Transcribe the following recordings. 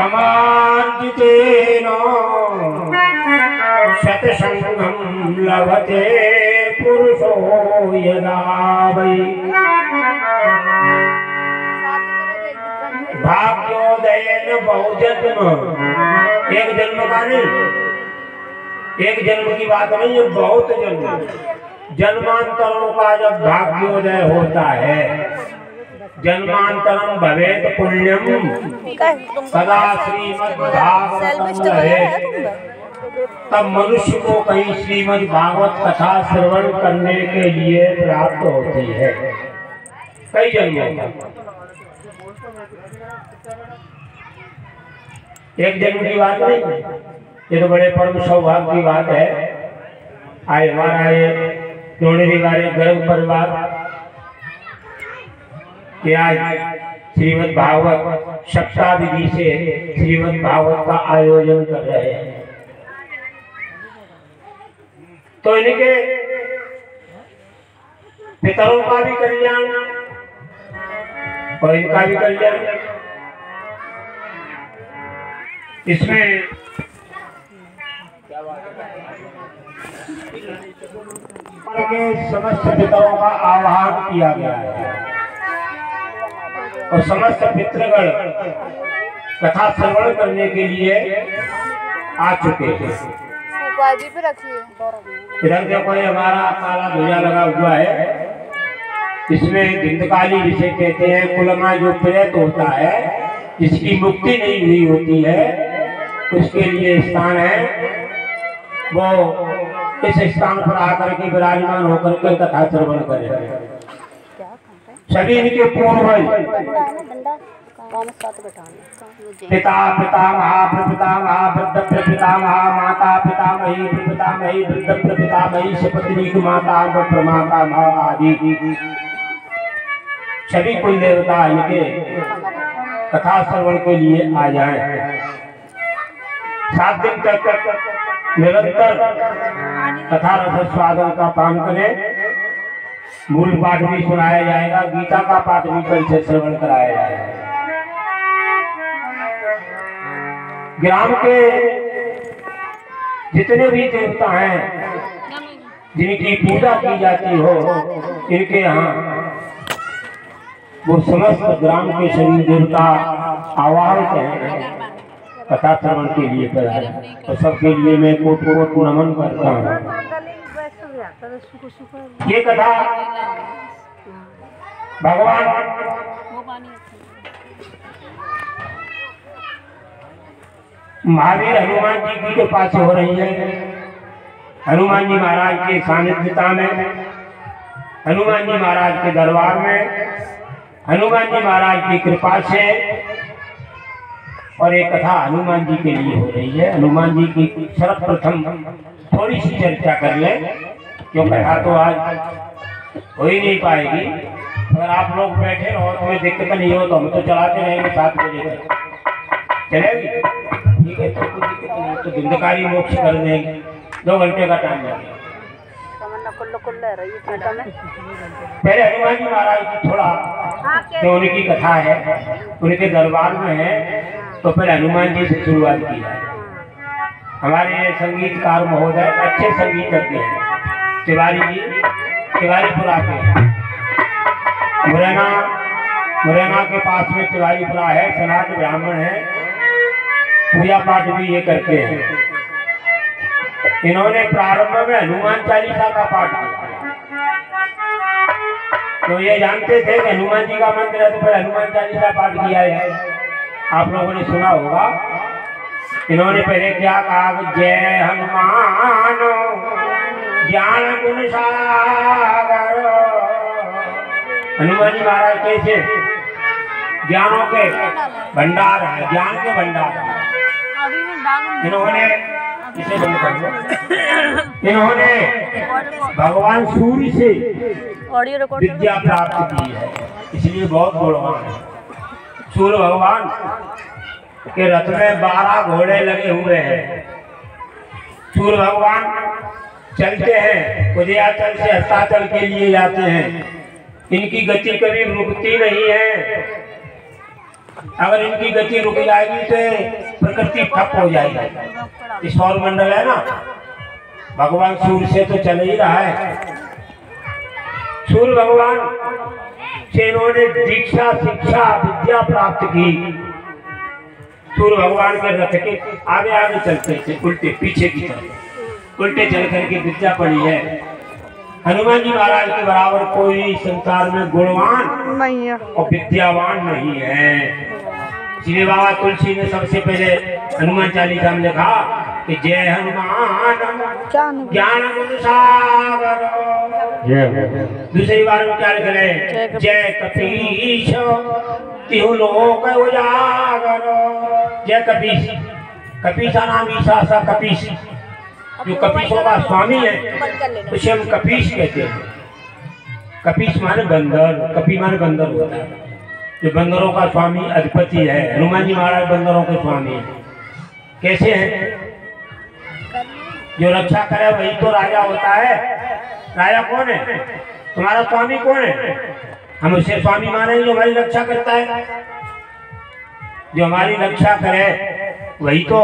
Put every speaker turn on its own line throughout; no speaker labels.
समार्जितेन शतसंगं लभते पुरुषो यदा वै भाग्योदयेन बहुजन्म। एक जन्म का नहीं, एक जन्म की बात नहीं है, बहुत जन्म, जन्मांतरों का जब भाग्योदय होता है, जन्मांतरम भवेत पुण्यम सदा श्रीमद्भागवतम लभेत, तब मनुष्य को कहीं श्रीमद् भागवत कथा श्रवण करने के लिए प्राप्त होती है, कई जन्मों का। एक जन्म की बात नहीं, ये तो बड़े परम सौभाग्य की बात है। आज हमारा ये टोड़री वाले गर्भ परिवार कि आज श्रीमद् भागवत सप्ताह विधि से श्रीमद् भागवत का आयोजन कर रहे हैं। तो इनके पितरों का भी कल्याण और इनका भी कल्याण। इसमें के समस्त पितरों का आह्वान किया गया है और समस्त पितृगण कथा श्रवण करने के लिए आ चुके हैं। इधर देखो ये हमारा काला ध्वजा लगा हुआ है, इसमें धिंदकाली जिसे कहते हैं, कुलमा जो प्रेत होता है जिसकी मुक्ति नहीं हुई होती है उसके लिए स्थान है। वो इस स्थान पर आकर के विराजमान होकर के कथा श्रवण करें। सभी इनके पूर्वज पिता पितामह प्रपितामह वृद्ध प्रपितामह माता पितामही प्रपितामही वृद्ध प्रपितामही सपत्नी माता प्रमातामह आदि सभी कुल देवता इनके कथा श्रवण के लिए आ जाएं। 7 दिन तक निरंतर कथा रस स्वादन का पान करें। मूल पाठ भी सुनाया जाएगा, गीता का पाठ भी कल से श्रवण कराया जाएगा। ग्राम के जितने भी देवता हैं जिनकी पूजा की जाती हो, इनके यहाँ वो समस्त ग्राम के सभी देवता आवाहित हैं कथा श्रवण के लिए पधारे। तो सबके लिए मैं कोट कोट नमन करता हूँ। ये कथा भगवान महावीर हनुमान जी की कृपा से हो रही है। हनुमान जी महाराज के सानिध्यता में, हनुमान जी महाराज के दरबार में, हनुमान जी महाराज की कृपा से, और एक कथा हनुमान जी के लिए हो रही है। हनुमान जी की सर्वप्रथम थोड़ी सी चर्चा कर ले, क्यों कथा तो आज हो ही नहीं पाएगी। अगर आप लोग बैठे रहो तो दिक्कत नहीं हो तो हम तो चलाते रहेंगे 7 बजे तक, चलेगी? ठीक है, तो कोई दिक्कत नहीं, तो धिंदकारी मोक्ष कर देंगे। 2 घंटे का टाइम लगेगा। पहले हनुमान जी महाराज की थोड़ा जो उनकी कथा है उनके दरबार में है, तो फिर हनुमान जी से शुरुआत की जाए। हमारे संगीतकार महोदय अच्छे संगीतज्ञ हैं, तिवारी जी, तिवारीपुरा के, मुरैना के पास में तिवारीपुरा है। सनातन ब्राह्मण है, पूजा पाठ भी ये करते हैं। इन्होंने प्रारंभ में हनुमान चालीसा का पाठ किया, तो ये जानते थे कि हनुमान जी का मंदिर है, तो फिर हनुमान चालीसा पाठ किया है। आप लोगों ने सुना होगा। इन्होंने पहले क्या कहा, जय हनुमान ज्ञान गुण सागर। हनुमान जी महाराज कैसे ज्ञानों के भंडार है, ज्ञान के भंडार है। इन्होंने इसे बंद कर दो। इन्होंने भगवान सूर्य से विद्या प्राप्त की है, इसलिए बहुत गुणवान है। सूर्य भगवान के रथ में 12 घोड़े लगे हुए हैं। सूर्य भगवान चलते हैं, उदयाचल से अस्ताचल के लिए जाते हैं। इनकी गति कभी रुकती नहीं है। अगर इनकी गति रुक जाएगी तो प्रकृति ठप हो जाएगी। इस सौर मंडल है ना, भगवान सूर्य से तो चल ही रहा है। सूर्य भगवान से इन्होंने दीक्षा शिक्षा विद्या प्राप्त की। सूर्य भगवान के रथ के आगे आगे चलते थे, उल्टे पीछे की तरफ उल्टे चल करके विद्या पढ़ी है। हनुमान जी महाराज के बराबर कोई संसार में गुणवान और विद्यावान नहीं है। इसलिए बाबा तुलसी ने सबसे पहले हनुमान चालीसा में लिखा कि जय हनुमान ज्ञान गुण सागर। दूसरी बार में क्या लिख रहे, जय कपीश तिहु लोक उजागर। जय कपीश, कपीसा नाम ईसा सा कपीश, जो कपीशों का स्वामी है उसे हम कपीश कहते हैं। कपीश माने बंदर, कपी माने बंदर होता है, जो बंदरों का स्वामी अधिपति है। हनुमान जी महाराज बंदरों के स्वामी है। कैसे हैं? जो रक्षा करे वही तो राजा होता है। राजा कौन है? तुम्हारा स्वामी कौन है? हम उसे स्वामी माने जो हमारी रक्षा करता है। जो हमारी रक्षा करे वही तो।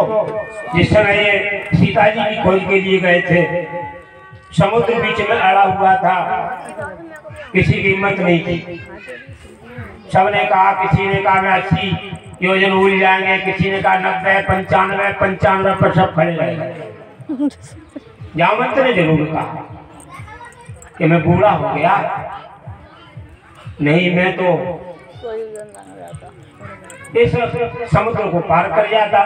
जिस समय ये सीता जी की खोज के लिए गए थे, समुद्र बीच में अड़ा हुआ था, किसी की हिम्मत नहीं थी। सबने कहा, किसी ने कहा मैं 80 योजन उड़ जाएंगे, किसी ने कहा 90, 95, 95 पर सब खड़े रहे। जामवंत ने जरूर कहा कि मैं बूढ़ा हो गया, नहीं मैं तो इस समुद्र को पार कर जाता।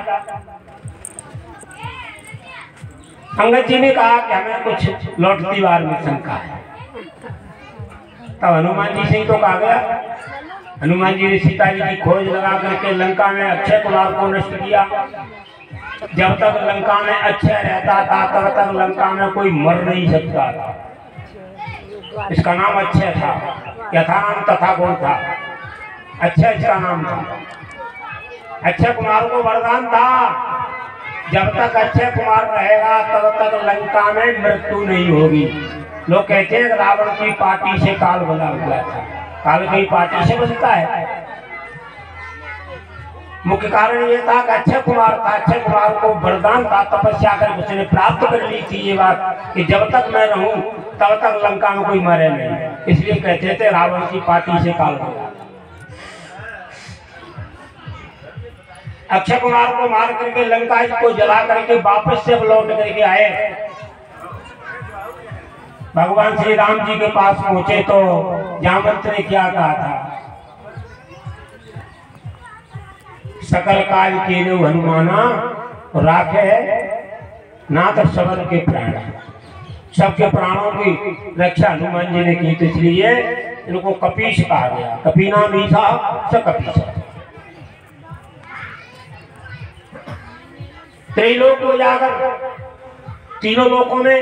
अंगद जी ने कहा कि हमें कुछ लौटती बार में शंका है। तब हनुमान जी से ही तो कहा गया। हनुमान जी ने सीता जी की खोज लगा करके लंका में अक्षय कुमार को नष्ट किया। जब तक लंका में अक्षय रहता था तब तक लंका में कोई मर नहीं सकता था। इसका नाम अक्षय था, यथा नाम तथा गुण था। अक्षय इसका नाम था। अक्षय कुमार को वरदान था, जब तक अक्षय कुमार रहेगा तब तक लंका में मृत्यु नहीं होगी। लोग कहते हैं रावण की पार्टी से काल बना हुआ था। काल की पार्टी से बनता है। मुख्य कारण ये था कि अक्षय कुमार था। अक्षय कुमार को वरदान था, तपस्या कर उसने प्राप्त कर ली थी ये बात कि जब तक मैं रहूं तब तक लंका में कोई मरे नहीं। इसलिए कहते थे रावण की पार्टी से काल बना। अक्षय कुमार को मार करके लंका को जला करके वापस से लौट करके आए। भगवान श्री राम जी के पास पहुंचे तो जामवंत ने क्या कहा था, सकल काल के हनुमाना राखे नाथ सबल के प्राण। सबके प्राणों की रक्षा हनुमान जी ने की, तो इसलिए इनको कपीश कहा गया। कपीना मीसा स कपीश। त्रिलोक उजागर, तीनों लोकों में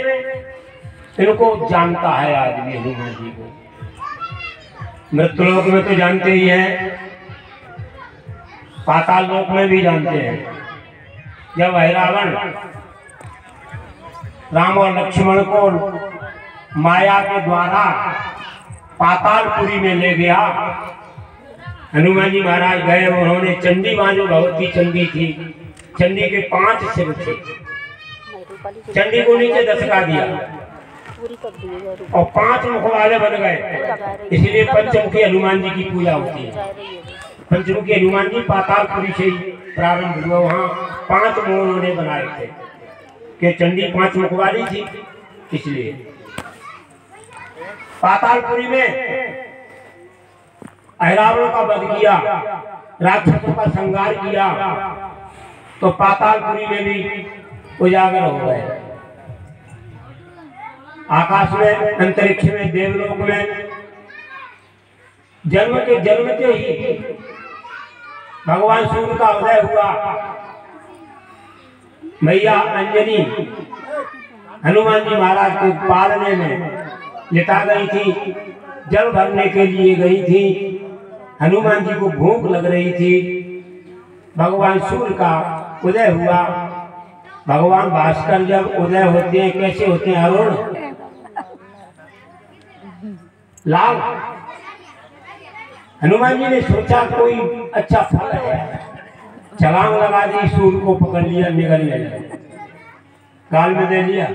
इनको जानता है आदमी हनुमान जी को। मृत्यु लोक में तो जानते ही हैं, पाताल लोक में भी जानते हैं। जब रावण राम और लक्ष्मण को माया के द्वारा पातालपुरी में ले गया, हनुमान जी महाराज गए। उन्होंने चंडी मां जो भगवती चंडी थी, चंडी के 5 सिर थे, चंडी को नीचे दसका दिया और 5 मुख वाले बन गए। इसलिए पंचमुखी हनुमान जी की पूजा होती है। पंचमुखी हनुमान जी पातालपुरी से ही प्रारंभ हुआ। वहाँ 5 मुख उन्होंने बनाए थे कि चंडी 5 मुख वाली थी। इसलिए पातालपुरी में रावण का वध किया, राक्षसों का संहार किया, तो पातालपुरी में भी उजागर हो गए। आकाश में, अंतरिक्ष में, देवलोक में जन्मते ही भगवान सूर्य का उदय हुआ। मैया अंजनी हनुमान जी महाराज को पालने में लिटा गई थी, जल भरने के लिए गई थी। हनुमान जी को भूख लग रही थी। भगवान सूर्य का उदय हुआ। भगवान भास्कर जब उदय होते हैं कैसे होते हैं? अरुण लाल, हनुमान जी ने सोचा कोई अच्छा फल है, छलांग लगा दी, सूर्य को पकड़ लिया, निगल लिया, काल में दे लिया।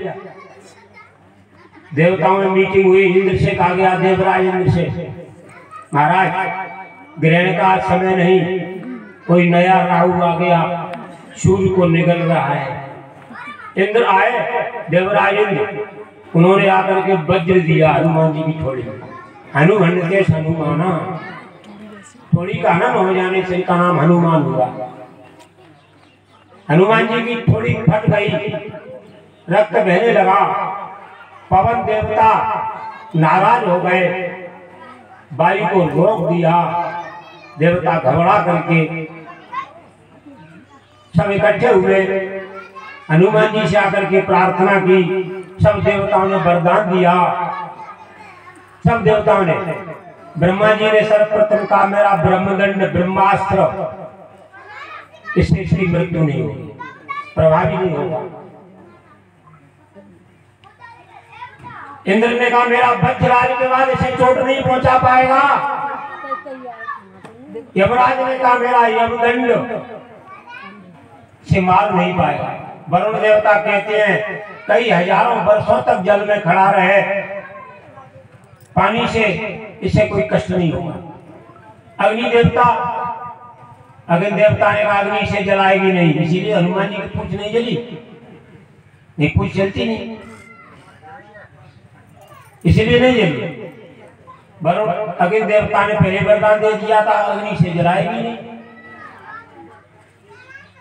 देवताओं में मीटिंग हुई, इंद्र से कहा गया, देवराज इंद्र से, महाराज ग्रहण का समय नहीं, कोई नया राहु आ गया, सूर्य को निगल रहा है। इंद्र आए, देवराज इंद्र, उन्होंने आकर के वज्र दिया हनुमान जी की थोड़ी। हनुमान के हनुमाना, थोड़ी का ना हो जाने से इनका नाम हनुमान हुआ। हनुमान जी की थोड़ी फट गई, रक्त बहने लगा। पवन देवता नाराज हो गए, वायु को रोक दिया। देवता घबरा करके सब इकट्ठे हुए, हनुमान जी से आकर के प्रार्थना की। सब देवताओं ने वरदान दिया। सब देवताओं ने, ब्रह्मा जी ने सर्वप्रथम कहा, मेरा ब्रह्मदंड ब्रह्मास्त्र, इससे इसकी मृत्यु नहीं होगी, प्रभावी नहीं होगा। इंद्र ने कहा, मेरा वज्रराज के बाद इसे चोट नहीं पहुंचा पाएगा। यमराज ने कहा, मेरा यमदंड से मार नहीं पाएगा। वरुण देवता कहते हैं, कई हजारों वर्षों तक जल में खड़ा रहे, पानी से इसे कोई कष्ट नहीं होगा। अग्नि देवता, अग्नि देवता ने कहा, अग्नि से जलाएगी नहीं, इसीलिए हनुमान जी की पूंछ नहीं जली, नहीं पूंछ जलती नहीं, इसीलिए नहीं जली। वरुण अग्नि देवता ने पहले वरदान दे दिया था, अग्नि से जलाएगी नहीं।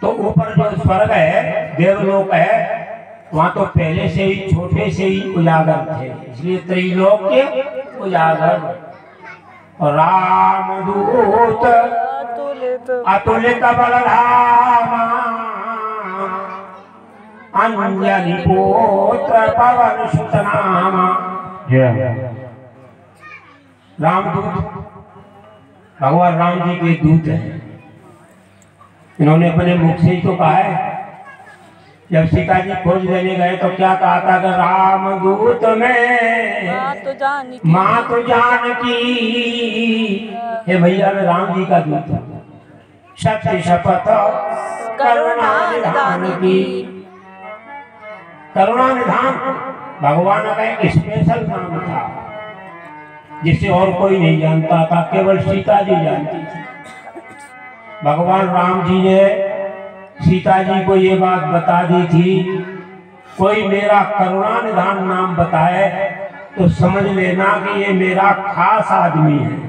तो ऊपर जो स्वर्ग है, देवलोक है, वहां तो पहले से ही छोटे से ही उजागर थे, इसलिए त्रिलोक के उजागर। और रामदूत अतुलित बलधामा, अंजलि पुत्र पवन सुत नामा। रामदूत भगवान राम जी के दूत हैं। इन्होंने अपने मुख से ही तो कहा है, जब सीता जी खोज लेने गए तो क्या कहा था कि रामदूत में माँ तो जानकी। हे भैया, मैं राम जी का दूत हूँ, सत्य शपथ करुणा निधान की। करुणा निधान भगवान का एक स्पेशल नाम था, जिसे और कोई नहीं जानता था, केवल सीता जी जानती थी। भगवान राम जी ने सीता जी को ये बात बता दी थी, कोई मेरा करुणा निधान नाम बताए तो समझ लेना कि ये मेरा खास आदमी है।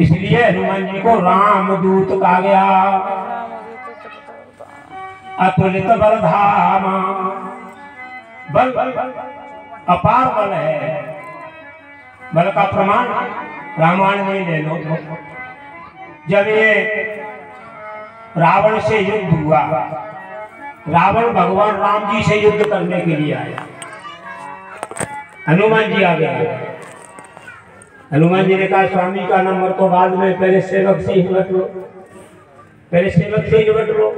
इसलिए हनुमान जी को रामदूत कहा गया। अतुलित बलधामा, बल अपार बल है। बल का प्रमाण रामायण में ले लो। जब ये रावण से युद्ध हुआ, रावण भगवान राम जी से युद्ध करने के लिए आया, हनुमान जी आ गए। हनुमान जी ने कहा, स्वामी का नंबर तो बाद में, पहले सेवक से ही निपट लो, पहले सेवक से ही निपट लो।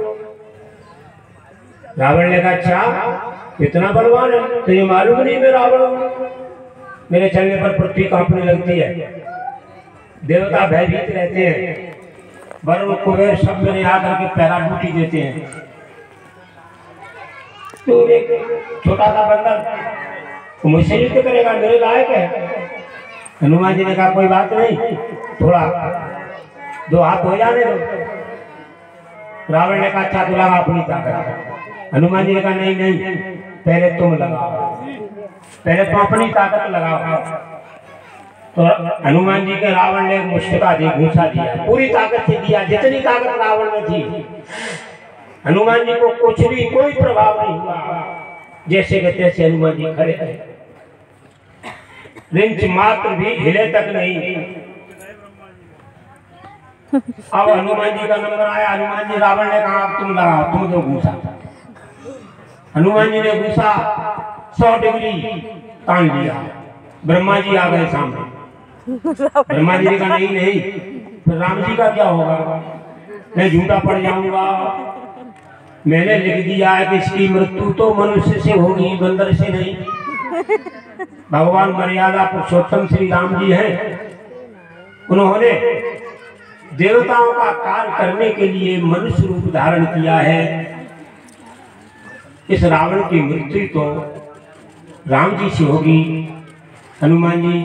रावण ने कहा, अच्छा इतना बलवान है, तो ये मालूम नहीं मैं रावण हूं, मेरे चलने पर पृथ्वी कांपने लगती है, देवता भयभीत रहते हैं, वरुण कुबेर सब मेरे आकर के पैरा बूटी देते हैं। तो एक छोटा सा बंदर मुझसे युद्ध करेगा, मेरे लायक है। हनुमान जी ने कहा, कोई बात नहीं, थोड़ा दो हाथ हो जाने दो। रावण ने कहा, अच्छा तो लगा अपनी ताकत। हनुमान जी ने कहा, नहीं नहीं, पहले तुम लगाओ, पहले तुम अपनी ताकत लगाओ। तो हनुमान जी के रावण ने मुश्किल दी, घूसा दिया, पूरी ताकत से दिया, जितनी ताकत रावण में थी। हनुमान जी को कुछ भी, कोई प्रभाव नहीं हुआ, जैसे के तैसे हनुमान जी खड़े थे, रिंच मात्र भी हिले तक नहीं। अब हनुमान जी का नंबर आया। हनुमान जी, रावण ने कहा, अब तुम लगाओ, तुम दो घूसा। हनुमान जी ने घूसा 100 डिग्री तान लिया। ब्रह्मा जी आ गए सामने। ब्रह्मा जी का नहीं नहीं, फिर राम जी का क्या होगा, मैं झूठा पड़ जाऊंगा। मैंने लिख दिया है कि इसकी मृत्यु तो मनुष्य से होगी, बंदर से नहीं। भगवान मर्यादा पुरुषोत्तम श्री राम जी हैं, उन्होंने देवताओं का कार्य करने के लिए मनुष्य रूप धारण किया है। इस रावण की मृत्यु तो राम जी से होगी। हनुमान जी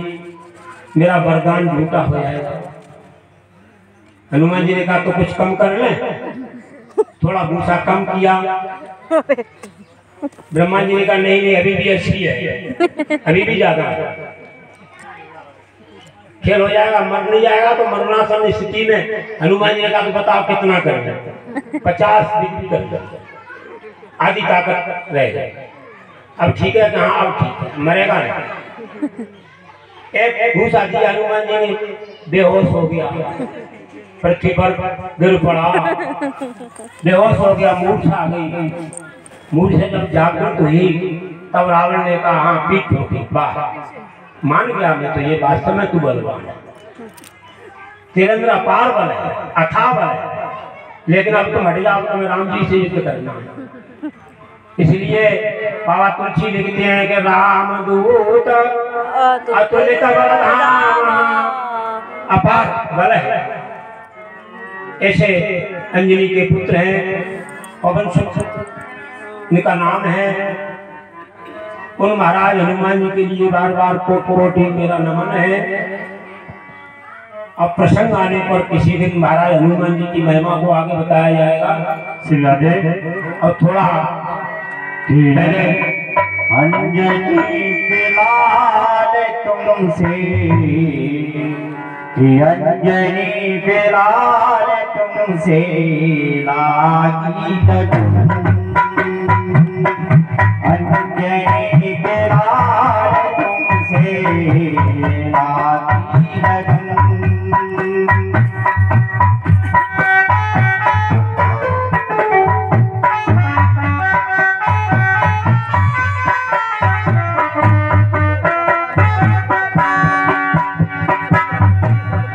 मेरा वरदान झूठा हो जाएगा। हनुमान जी ने कहा तो कुछ कम कर ले। थोड़ा भूसा कम किया। ब्रह्मा जी ने कहा नहीं नहीं अभी भी अच्छी है, अभी भी ज्यादा है, खेल हो जाएगा, मर नहीं जाएगा। तो मरणासन स्थिति में हनुमान जी ने कहा तो बताओ कितना कर दे। 50 डिग्री कर दे, आधी ताकत रह जाए। अब ठीक है कहाँ, अब ठीक है, मरेगा नहीं। एक भूसा जी हनुमान जी ने बेहोश हो गया, पृथ्वी पर गिर पड़ा, बेहोश हो गया, मूर्छा आ गई। मूर्छ से जब जागृत हुई तब रावण ने कहा हाँ पीठ होगी, वाह मान गया मैं तो ये वास्तव में तू बलवान है, तेरे अंदर अपार बल है, अथाह बल है, लेकिन अब तुम हट जाओ, तुम्हें राम जी से युद्ध करना है। इसलिए बाबा तुलसी लिखते हैं कि राम दूत अतुलित बलधाम, अपार बल है। ऐसे अंजनी के पुत्र हैं, पवन सुत इनका नाम है। उन महाराज हनुमान जी के लिए बार बार कोटि मेरा नमन है। अब प्रसंग आने पर किसी दिन महाराज हनुमान जी की महिमा को आगे बताया जाएगा। और थोड़ा पहले
अंजनी के लाल तुमसे, अंजनी के लाल तुमसे लागी लगन, अंजनी के लाल तुमसे लागी लगन।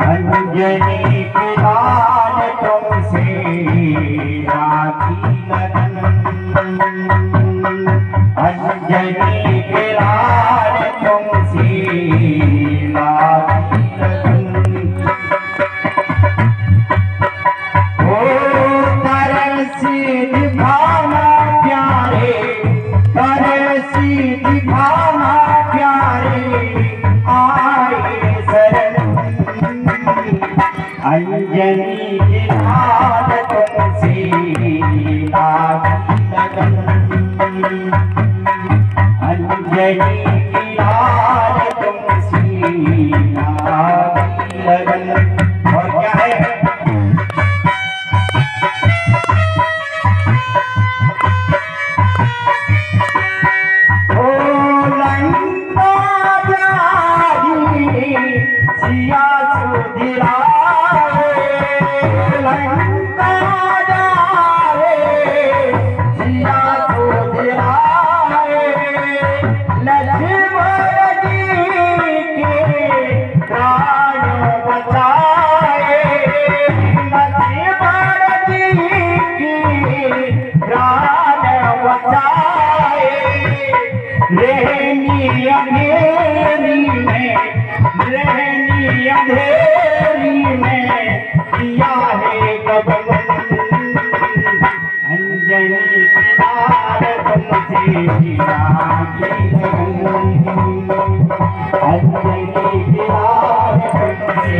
अंजनी के लाल तुमसे लागी लगन, अंजनी के लाल तुमसे लागी लगन। ओ तरसी दिखाना प्यारे, तरसी दिखाना प्यारे आए शरण, अंजनी के लाल तुमसे लागी लगन, अंजनी के लाल तुमसे लागी लगन। और क्या है? ओ लंका जारी सिया सुधिराए, लंका जाए सिया सुधिराए, लक्ष्मण जी के प्राण बचाए, लक्ष्मण जी के प्राण बचाए। रहनी अंधेरी में, रहनी अंधेरी में किया है कबन, अंजनी के लाल तुमसे लागी लगन, अंजनी के लाल तुमसे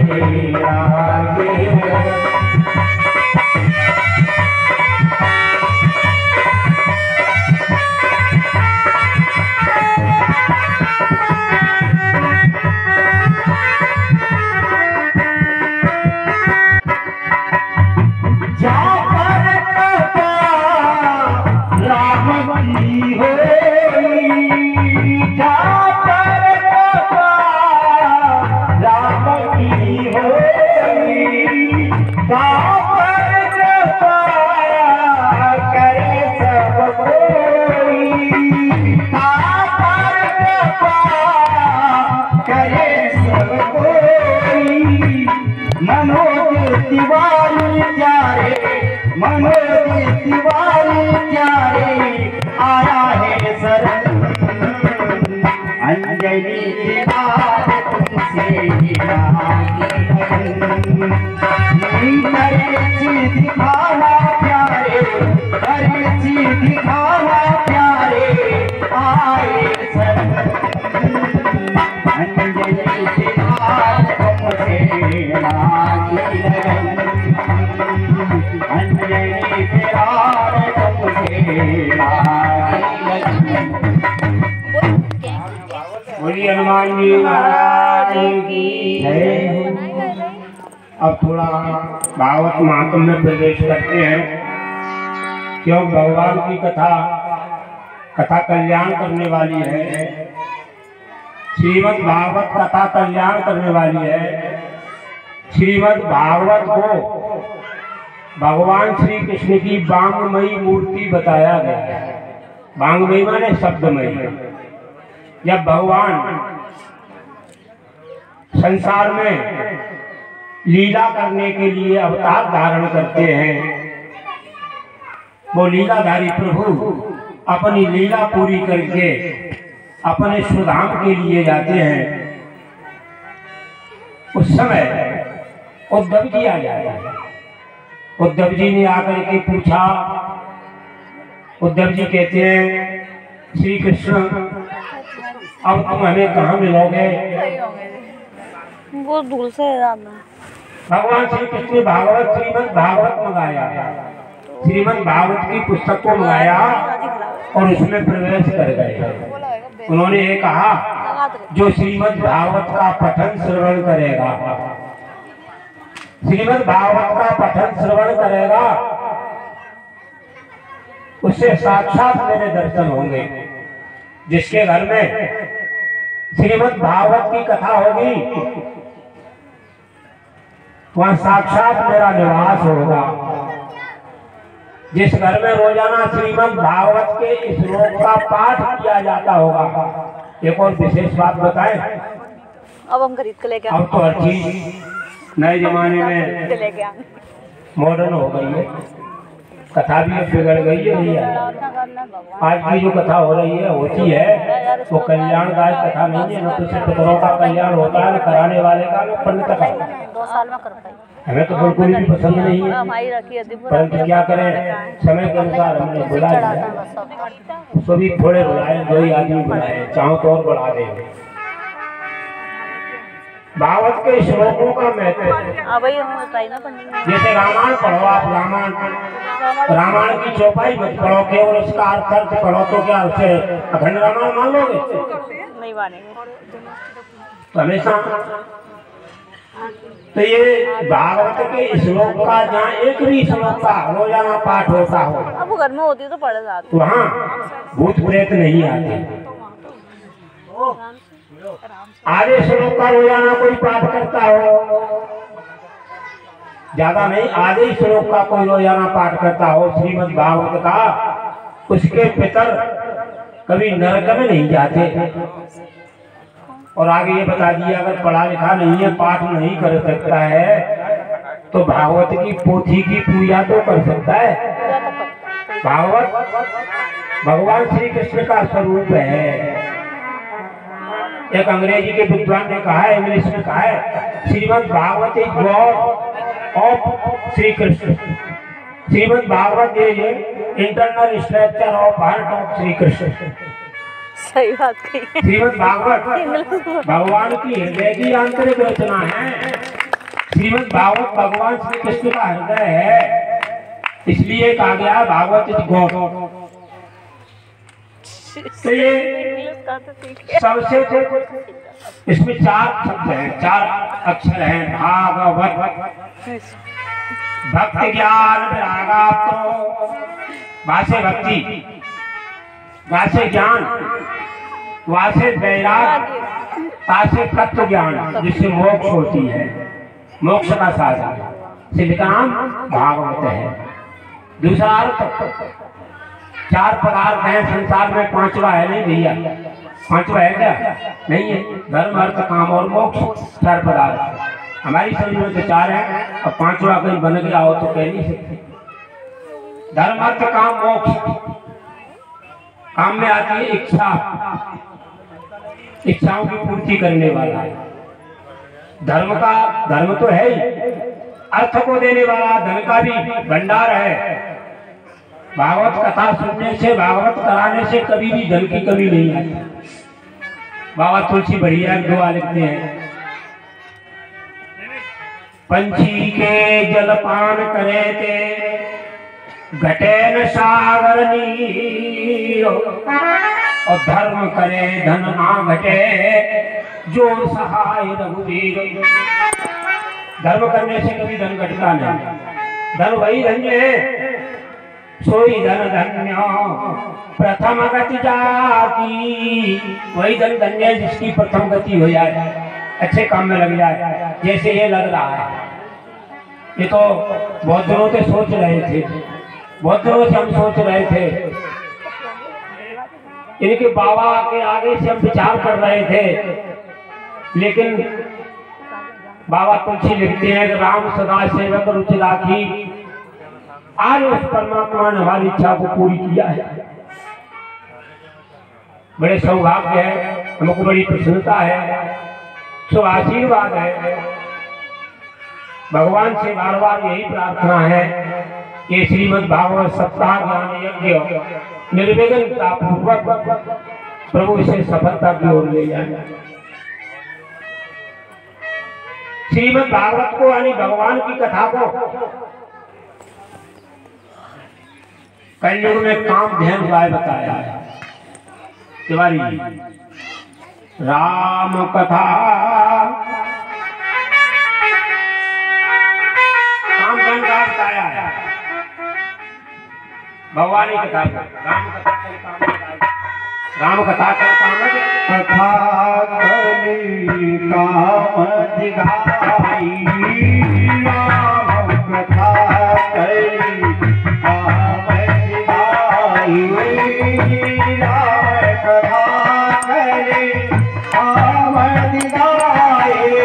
लागी लगन। मनोज तिवारी प्यारे, मनोज तिवारी प्यारे आया है शरण, अंजनी के लाल तुमसे लागी लगन। दिखावा प्यारे, दिखावा प्यारे आए शरण। अंजलि के हाथ तुमसे लागी लगन, अंजलि के हाथ तुमसे लागी लगन।
बोलिए हनुमान जी महाराज की जय। अब थोड़ा भागवत महात्म्य में प्रवेश करते हैं, क्यों भगवान की कथा कल्याण करने वाली है। श्रीमद् भागवत कथा कल्याण करने वाली है। श्रीमद् भागवत को भगवान श्री कृष्ण की वांगमयी मूर्ति बताया गया है। वांगमयी माने शब्दमयी। जब भगवान संसार में लीला करने के लिए अवतार धारण करते हैं, वो लीलाधारी प्रभु अपनी लीला पूरी करके अपने स्वधाम के लिए जाते हैं। उस समय उद्धव जी आ जाते हैं। उद्धव जी ने आकर के पूछा, उद्धव जी कहते हैं श्री कृष्ण अब तुम हमें कहाँ मिलोगे?
वो दूर से
भगवान श्री कृष्ण ने भागवत श्रीमद् भागवत मंगाया, श्रीमद् भागवत की पुस्तक को मंगाया और उसमें प्रवेश कर गए। उन्होंने ये कहा, जो श्रीमद् भागवत का पठन श्रवण करेगा, श्रीमद् भागवत का पठन श्रवण करेगा, उससे साक्षात मेरे दर्शन होंगे। जिसके घर में श्रीमद् भागवत की कथा होगी, वहां साक्षात मेरा निवास होगा। जिस घर में रोजाना श्रीमद् भागवत के इस श्लोक का पाठ किया जाता होगा। एक और विशेष बात बताएं,
अब हम खरीद के लेके
अब तो हर चीज नए जमाने में मॉडर्न हो गई है। कथा भी अब बिगड़ गई है भैया। आज की जो कथा हो रही है होती है वो कल्याणदायक कथा नहीं है। न तो सिर्फ पितरों का कल्याण होता है, न कराने वाले का, न पंडित का।
2 साल में कर पाई।
हमें तो बिल्कुल भी पसंद नहीं है, परंतु क्या करें, समय के अनुसार हमने बुला लिया। उसको भी थोड़े बुलाए, 2 ही आदमी बुलाए, चाहो तो और बढ़ा दें। भागवत के श्लोकों का महत्व, जैसे रामायण पढ़ो आप, रामायण की चौपाई मत पढ़ो, केवल उसका अर्थ पढ़ो, तो क्या उसे अखंड रामायण मान लोगे?
नहीं मानेंगे।
तो हमेशा तो ये भागवत के श्लोक का जहाँ एक भी श्लोक का रोजाना पाठ होता हो,
अब वो घर में होती तो पढ़े जाते,
वहाँ भूत प्रेत नहीं आते। आधे श्लोक का रोजाना कोई पाठ करता हो, ज्यादा नहीं, आधे श्लोक का कोई रोजाना पाठ करता हो श्रीमद् भागवत का, उसके पितर कभी नरक में नहीं जाते। और आगे ये बता दिया, अगर पढ़ा लिखा नहीं है, पाठ नहीं कर सकता है, तो भागवत की पोथी की पूजा तो कर सकता है। भागवत भगवान श्री कृष्ण का स्वरूप है। एक अंग्रेजी के विद्वान ने कहा है, इंग्लिश में कहा है, Shrimad Bhagavat is God of Shri Krishna. Shrimad Bhagavat is internal structure of heart of Shri Krishna.
सही बात कही।
श्रीमद् भागवत भगवान की हृदय की आंतरिक रचना है। श्रीमद् भागवत भगवान श्री कृष्ण का हृदय है, इसलिए कहा गया भागवत इज गॉड। तो ये सबसे इसमें 4 शब्द हैं, 4 अक्षर हैं। भागवत, भक्ति ज्ञान विरागाप्तो, वासे भक्ति, वासे ज्ञान, वासे वैराग, तासे तत्व ज्ञान, जिससे मोक्ष होती है, मोक्ष का साधन। सिद्ध का नाम भागवत है। दूसरा अर्थ, 4 पदार्थ हैं संसार में, 5वां है नहीं भैया। 5वां है क्या? नहीं है। धर्म अर्थ काम और मोक्ष, 4 पदार्थ। हमारी समझ में तो 4 है, अब 5वां कहीं बन गया हो तो कह नहीं सकते। धर्म अर्थ काम मोक्ष। काम में आती है इच्छा, इच्छाओं की पूर्ति करने वाला है। धर्म तो है ही, अर्थ को देने वाला धन का भी भंडार है। भागवत कथा सुनने से, भागवत कराने से कभी भी धन की कमी नहीं आती। बाबा तुलसी बढ़िया दुआ लिखते हैं, पंछी के जलपान करे थे घटे न सागर नीर, और धर्म करे धन ना घटे जो सहाय रघुवीर। धर्म करने से कभी धन घटता नहीं। धन वही धन्य है, सोई धन धन्य प्रथम गति जाकी। वही धन धन्य है जिसकी प्रथम गति हो जाए, अच्छे काम में लग जाए, जैसे ये लग रहा है। ये तो बहुत दिनों से सोच रहे थे, बहुत दिनों से हम सोच रहे थे, इनके बाबा के आगे से हम विचार कर रहे थे, लेकिन बाबा तुलसी लिखते हैं कि राम सदा सेवक रुचि राखी। आज उस परमात्मा ने हमारी इच्छा को पूरी किया है। बड़े सौभाग्य है, हमको बड़ी प्रसन्नता है, शुभ आशीर्वाद है। भगवान से बार बार यही प्रार्थना है कि श्रीमद् भागवत सप्ताह ज्ञान यज्ञ निर्विघ्नता पूर्वक प्रभु इसे सफलता की ओर ले जाए। श्रीमद् भागवत को यानी भगवान की कथा को कलयुग में काम ध्यान उपाय बताया है। तिवारी राम कथा काम ध्यान उपाय बताया है। भगवान की कथा राम कथा का काम
कथा कली काम दिगाई, राम कथा कली काम दिगाई, राम कथा कली काम दिगाई।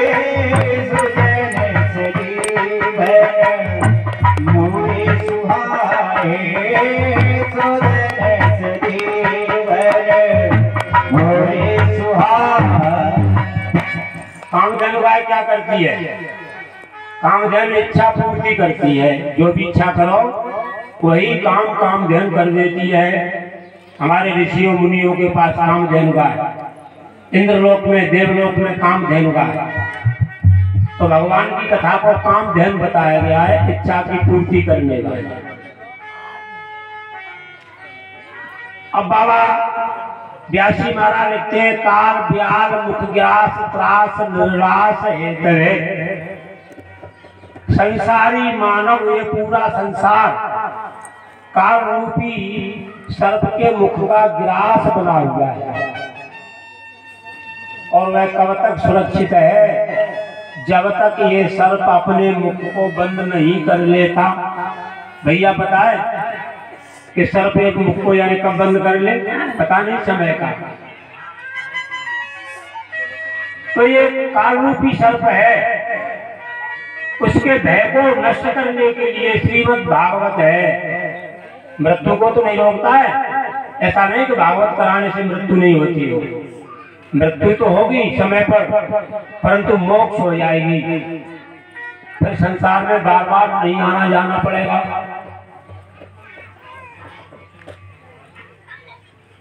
सुजन सजीव मोहि सुहाए, सुजन सजीव मोहि सुहाए।
कामधेनु गाय क्या करती है? कामधेनु इच्छा पूर्ति करती है। जो भी इच्छा करो वही कामधेनु कर देती है। हमारे ऋषियों मुनियों के पास कामधेनु गाय, इंद्रलोक में देवलोक में कामधेनु गाय। तो भगवान की कथा को कामधेनु बताया गया है, इच्छा की पूर्ति करने वाला। अब बाबा व्यासी महाराज लिखते हैं, काल ब्याल मुख ग्रास त्रास निर्रास हेतवे। संसारी मानव ये पूरा संसार काल रूपी सर्प के मुख का ग्रास बना हुआ है, और वह कब तक सुरक्षित है? जब तक ये सर्प अपने मुख को बंद नहीं कर लेता। भैया बताए कि सर्प एक मुख को यानी कब बंद कर ले, पता नहीं समय का। तो ये काल रूपी सर्प है, उसके भय को नष्ट करने के लिए श्रीमद् भागवत है। मृत्यु को तो नहीं रोकता है, ऐसा नहीं कि भागवत कराने से मृत्यु नहीं होती हो। मृत्यु तो होगी समय पर, परंतु मोक्ष हो जाएगी। फिर संसार में बार बार नहीं आना जाना पड़ेगा।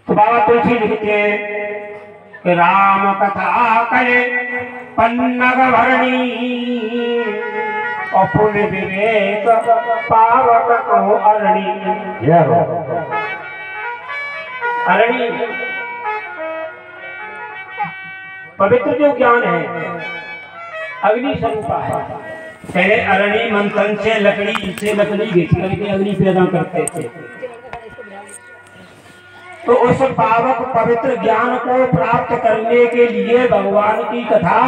तो बाबा तुलसी लिखते कि राम कथा करे पन्नग भरणी, और पुण्य विवेक पावक को अरणी। अरणी पवित्र जो ज्ञान है अग्नि स्वरूपा है। पहले अरणी मंथन से लकड़ी घिस करके अग्नि पैदा करते थे। तो उस पावक पवित्र ज्ञान को प्राप्त करने के लिए भगवान की कथा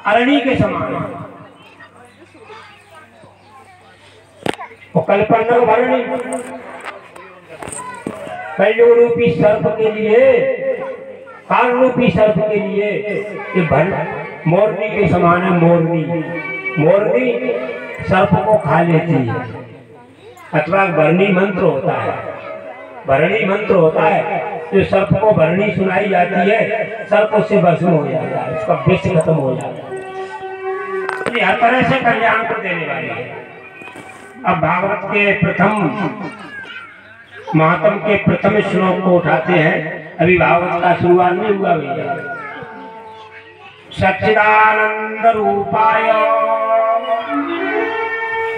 अरणी के समान है। कल्पना भरणी कलयुग रूपी सर्प के लिए, काल रूपी सर्प के लिए ये मोरनी के समान है। मोरनी सर्प को खा लेती है, अथवा भरणी मंत्र होता है। भरणी मंत्र होता है, जो सर्प को भरणी सुनाई जाती है, सर्प उससे भस्म हो जाता है, उसका विष खत्म हो जाता है। यानी हर तरह से कल्याण को देने वाली है। अब भागवत के प्रथम महात्म के प्रथम श्लोक को उठाते हैं। अभी भागवत का शुरुआत नहीं हुआ भैया। सच्चिदानंद रूपाय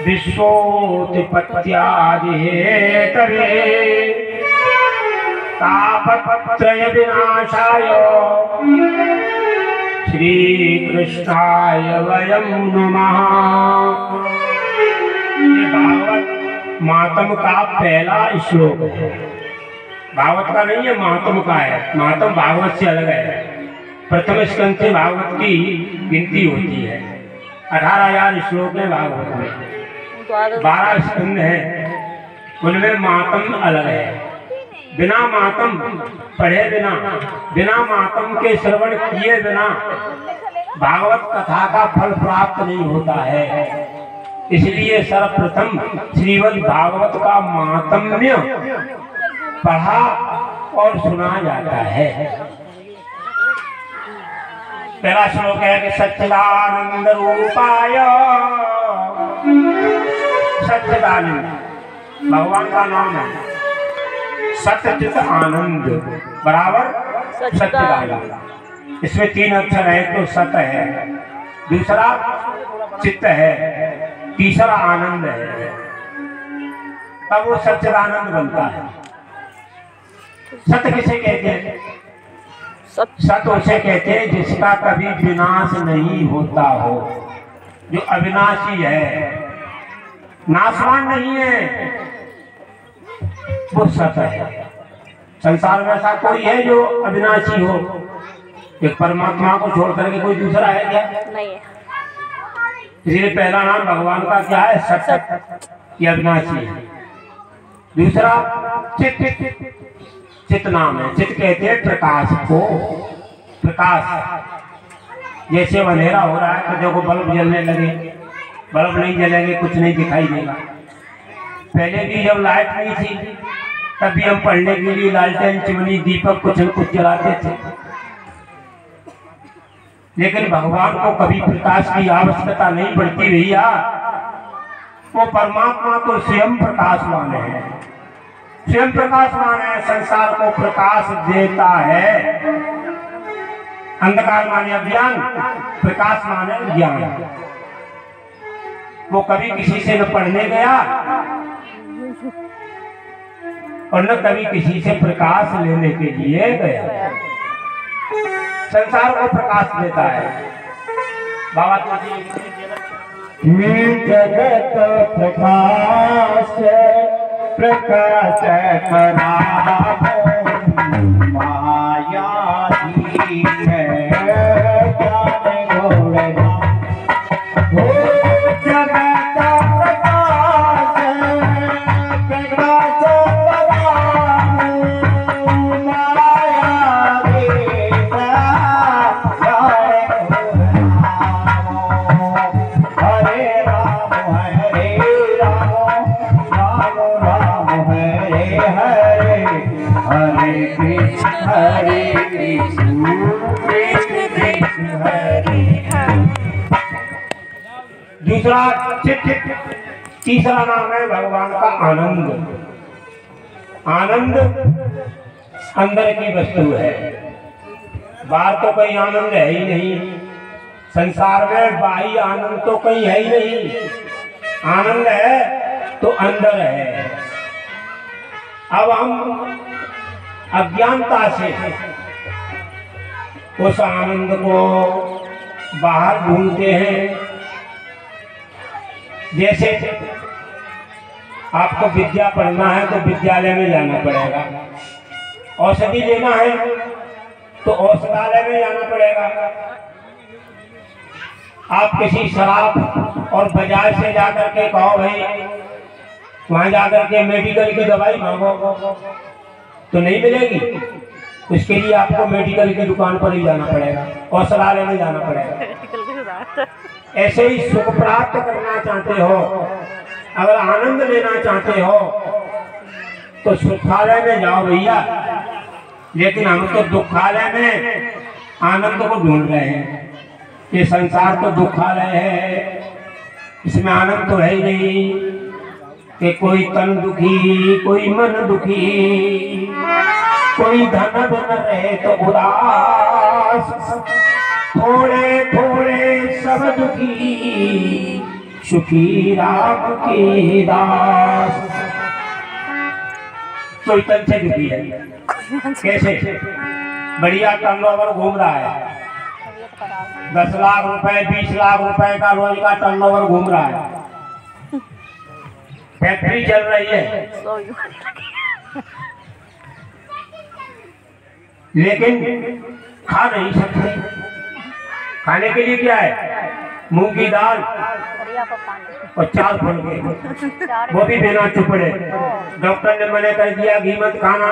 विश्वोत्पत्त्यादिहेतवे तापत्रय विनाशाय श्री कृष्णाय वयं नमः। ये भागवत महात्म का पहला श्लोक है। भागवत का नहीं है, महात्म का है। महात्म भागवत से अलग है। प्रथम स्कंद से भागवत की गिनती होती है। 18,000 श्लोक है भागवत में। 12 स्कंद है, उनमें महात्म अलग है। बिना महात्म पढ़े बिना, बिना महात्म के श्रवण किए बिना भागवत कथा का फल प्राप्त नहीं होता है। इसलिए सर्वप्रथम श्रीमद् भागवत का महात्म्य पढ़ा और सुना जाता है। पहला श्लोक है कि सच्चिदानंद रूपाय, सच्चिदानंद भगवान का नाम है। सच्चित आनंद बराबर सच्चिदानंद। इसमें 3 अक्षर है। तो सत है, दूसरा चित्त है, तीसरा आनंद है, तब वो सच्चिदानंद बनता है। सत्य किसे कहते हैं? सत्य उसे कहते हैं जिसका कभी विनाश नहीं होता हो, जो अविनाशी है, नाशवान नहीं है, वो सत्य है। संसार में ऐसा कोई है जो अविनाशी हो? एक परमात्मा को छोड़ करके कोई दूसरा है क्या?
नहीं है।
इसलिए पहला नाम भगवान का क्या है? सत्य, ये अविनाशी है। दूसरा चित्त, चित्त नाम है। चित्त कहते हैं प्रकाश को। प्रकाश जैसे अंधेरा हो रहा है तो देखो बल्ब जलने लगे, बल्ब नहीं जलेंगे कुछ नहीं दिखाई देगा। पहले भी जब लाइट नहीं थी तब भी हम पढ़ने के लिए लालटेन, चिमनी, दीपक कुछ न कुछ जलाते थे। लेकिन भगवान को कभी प्रकाश की आवश्यकता नहीं पड़ती भैया। वो परमात्मा तो स्वयं प्रकाशवान है, स्वयं प्रकाशवान है। संसार को प्रकाश देता है। अंधकार माने अज्ञान, प्रकाश माने ज्ञान। वो कभी किसी से न पढ़ने गया और न कभी किसी से प्रकाश लेने के लिए गया। संसार को प्रकाश देता है। बाबा
जगत प्रकाश प्रकाश करावो माया दी है ज्ञान घोड़ना हो। जगत प्रकाश प्रकाश करावो माया दी हरे राम हरे हरे कृष्ण कृष्ण कृष्ण हरे हरे।
दूसरा चित्त, तीसरा नाम है भगवान का आनंद। आनंद अंदर की वस्तु है, बाहर तो कोई आनंद है ही नहीं। संसार में बाह्य आनंद तो कहीं है ही नहीं। आनंद है तो अंदर है। अब हम अज्ञानता से उस आनंद को बाहर ढूंढते हैं। जैसे आपको विद्या पढ़ना है तो विद्यालय में जाना पड़ेगा, औषधि लेना है तो औषधालय में जाना पड़ेगा। आप किसी शराब और बाजार से जाकर के कहो भाई वहां जाकर के मेडिकल की दवाई मांगो तो नहीं मिलेगी। उसके लिए आपको मेडिकल की दुकान पर ही जाना पड़ेगा, औषधालय में जाना पड़ेगा। ऐसे ही सुख प्राप्त करना चाहते हो, अगर आनंद लेना चाहते हो तो सुखालय में जाओ भैया। लेकिन हम तो दुखालय में आनंद को ढूंढ रहे हैं। ये संसार तो दुखालय है, इसमें आनंद तो है ही नहीं कि कोई तन दुखी, कोई मन दुखी, कोई धन न रहे तो उदास, थोड़े थोड़े सब दुखी, सुखी राम के दास। कोई तन से दुखी है, कैसे? बढ़िया टर्नओवर घूम रहा है, 10 लाख रुपए 20 लाख रुपए का रोज का टर्नओवर घूम रहा है, फैक्ट्री चल रही है, लेकिन खा नहीं सकते। खाने के लिए क्या है? मूंग की दाल और 4 फल के, वो भी बिना चुपड़े। डॉक्टर ने मना कर दिया घी मत खाना,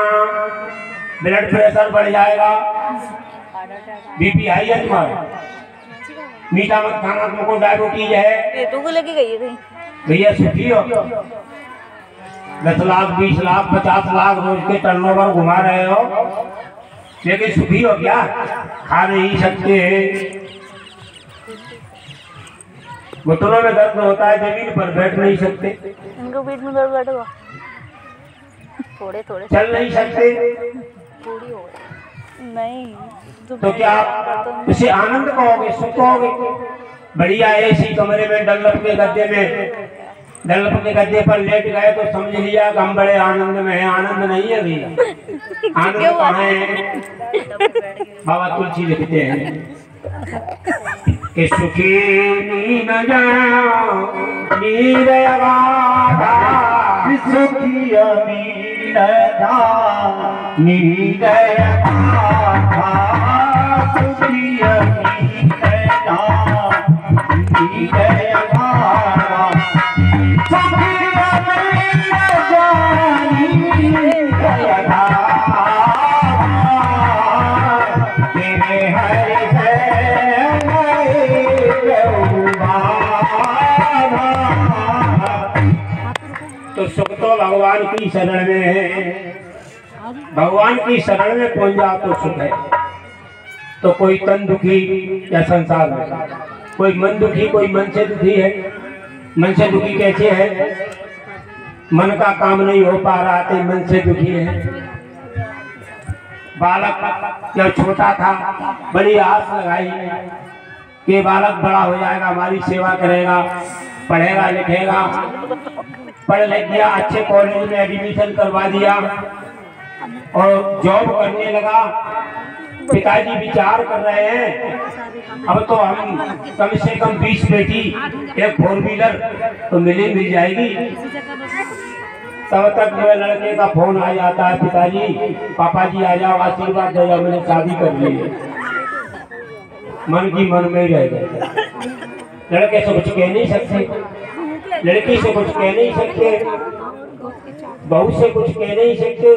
ब्लड प्रेशर बढ़ जाएगा, बीपी हाई है तुम्हारा, मीठा मत खाना, तुमको डायबिटीज है।
ये तो लेके गई है कहीं।
भैया सुखी हो, 10 लाख 20 लाख 50 लाख रोज के टर्नओवर घुमा रहे हो, लेकिन सुखी हो क्या? खा नहीं सकते, घुटनों में दर्द होता है, जमीन पर बैठ नहीं सकते,
इनको पेट में दर्द बैठेगा, थोड़े थोड़े
चल नहीं सकते,
थोड़ी हो नहीं
तो क्या आप इसे आनंद कहोगे, सुख कहोगे? बढ़िया एसी कमरे में डल्लप के गद्दे पर लेट गए तो समझ लिया कि हम बड़े आनंद में हैं। आनंद नहीं है भैया, आनंद कहाँ है? बाबा तुलसी लिखते हैं कि सुखी नींद जाओ नींद अगाधा,
सुखी नींद जाओ नींद अगाधा, सुखी नींद जाओ नींद अगाधा, सुखी नींद जाओ नींद अगाधा, तेरे हरि
तो सुख तो भगवान की शरण में है, भगवान की शरण में पहुंच जाओ तो सुख है। तो कोई तन दुखी या संसार में, कोई मन दुखी, कोई मन से दुखी है। मन से दुखी कैसे है? मन का काम नहीं हो पा रहा तो मन से दुखी है। बालक जब छोटा था बड़ी आस लगाई कि बालक बड़ा हो जाएगा, हमारी सेवा करेगा, पढ़ेगा लिखेगा, पढ़ लिख गया, अच्छे कॉलेज में एडमिशन करवा दिया और जॉब करने लगा। पिताजी विचार कर रहे हैं अब तो हम कम से कम 20 पेटी एक 4 व्हीलर तो मिल जाएगी। तब तक मेरे लड़के का फोन आ जाता है, पिताजी पापा जी आ जाओ, आशीर्वाद दे जाओ, मैंने शादी कर ली है। मन की मन में रह गए। लड़के से कुछ कह नहीं सकते, लड़की से कुछ कह नहीं सकते, बहू से कुछ कह नहीं सकते।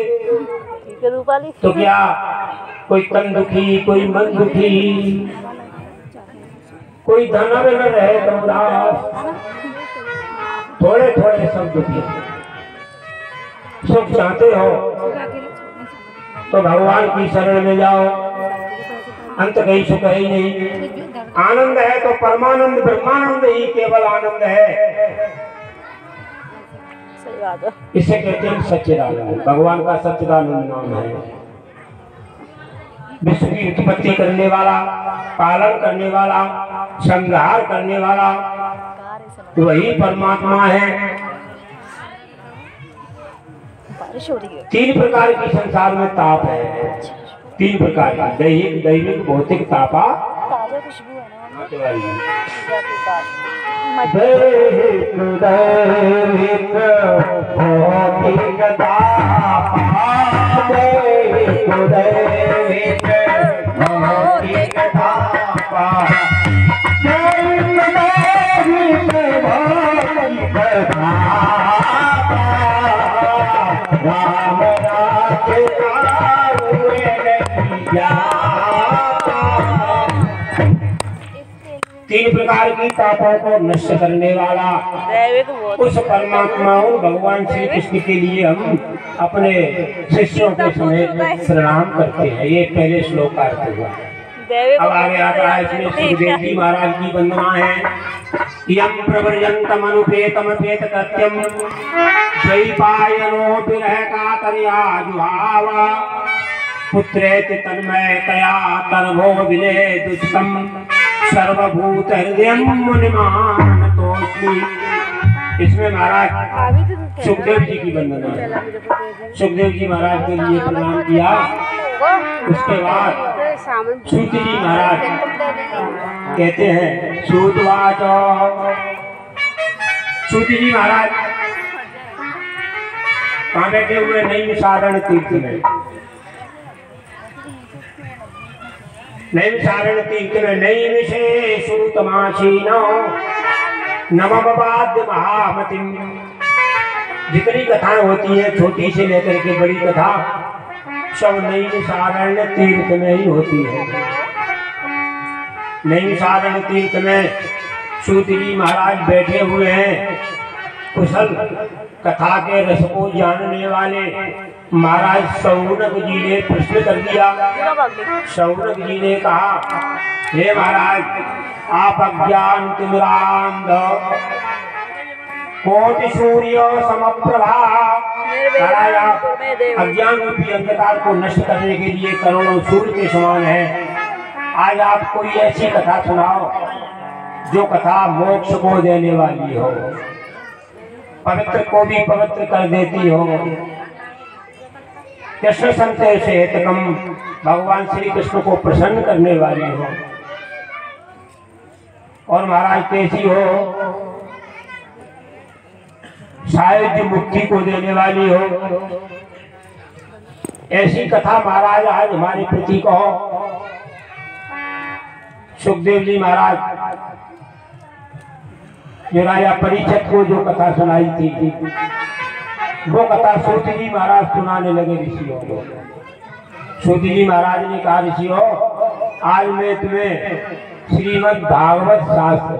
तो क्या कोई तन दुखी, कोई मन दुखी, कोई धन में न रहे तो उदास, थोड़े थोड़े सब दुखी। सुख चाहते हो तो भगवान की शरण में जाओ, अंत कहीं सुख है ही नहीं। आनंद है तो परमानंद ब्रह्मानंद ही केवल आनंद है। इसे कहते हैं सच्चिदानंद। भगवान का सच्चिदानंद नाम है। विश्व की उत्पत्ति करने वाला, पालन करने वाला, संहार करने वाला वही परमात्मा है। 3 प्रकार की संसार में ताप है, 3 प्रकार का, दैहिक, दैविक, भौतिक तापा।
दैहिक दैविक भौतिक तापा, दैहिक दैविक भौतिक तापा, दैहिक दैविक भौतिक तापा, राम राज्य का हुए नहीं जाता।
3 प्रकार की तापों को नष्ट करने वाला उस परमात्मा भगवान श्री कृष्ण के लिए हम अपने शिष्यों के समेत प्रणाम करते हैं। ये पहले श्लोक का अर्थ हुआ। अब आगे आता है इसमें सुखदेव जी महाराज की वंदना है। यम प्रवर्यंतम अनुपेतम पेत कृत्यम द्वैपायनो विरह कातर्या जुहावा पुत्रेति तन्मयतया तर्भो विनय दुष्टम सर्वभूत हृदयम मुनिमान तोस्मि। इसमें महाराज सुखदेव जी की वंदना है। सुखदेव जी महाराज के लिए प्रणाम किया। उसके बाद सूत जी महाराज कहते हैं सूतवाच। सूत जी महाराज कहाँ बैठे हुए? नैमिषारण्य तीर्थ में। नैमिषारण्य तीर्थ में नैमिषे सूतमासीनो नमबाद्य महामतिम। जितनी कथाएं होती है छोटी से लेकर के बड़ी कथा सब नैमिषारण्य तीर्थ में ही होती है। नैमिषारण्य तीर्थ में सूत जी महाराज बैठे हुए हैं। कुशल कथा के रस को जानने वाले महाराज शौनक जी ने प्रश्न कर दिया। शौनक जी ने कहा, हे महाराज आप अज्ञान तिमिरांध कोटि सूर्य समप्रभा। अज्ञान रूपी अंधकार को नष्ट करने के लिए करोड़ों सूर्य के समान है। आज आप कोई ऐसी कथा सुनाओ जो कथा मोक्ष को देने वाली हो, पवित्र को भी पवित्र कर देती हो। कृष्ण संदेश से हेतकम भगवान श्री कृष्ण को प्रसन्न करने वाली हो। और महाराज कैसी हो? शायद मुक्ति को देने वाली हो। ऐसी कथा महाराज आज हमारे प्रति कहो। सुखदेव जी महाराज जो राजा परीक्षित को जो कथा सुनाई थी वो कथा सूत जी महाराज सुनाने लगे ऋषियों को। सूत जी महाराज ने कहा, ऋषियों आज मैं तुम्हें श्रीमद् भागवत शास्त्र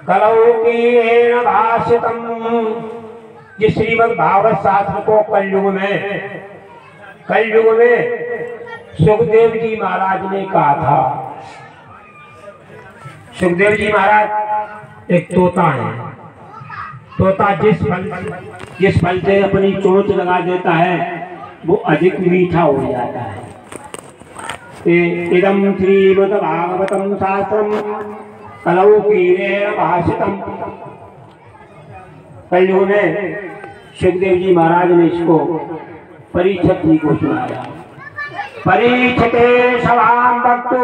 कलौकीन भाषितम, जिस श्रीमद् भागवत शास्त्र को कलयुग में सुखदेव जी महाराज ने कहा था। सुखदेव जी महाराज एक तोता है। तोता जिस फल से अपनी चोंच लगा देता है वो अधिक मीठा हो जाता है। इदम श्रीमद् भागवतम शास्त्रम कलौकीन भाषितम। कलयुग में सुखदेव जी महाराज ने इसको परीक्षित जी को सुनाया। परीक्षिते सभां भक्तो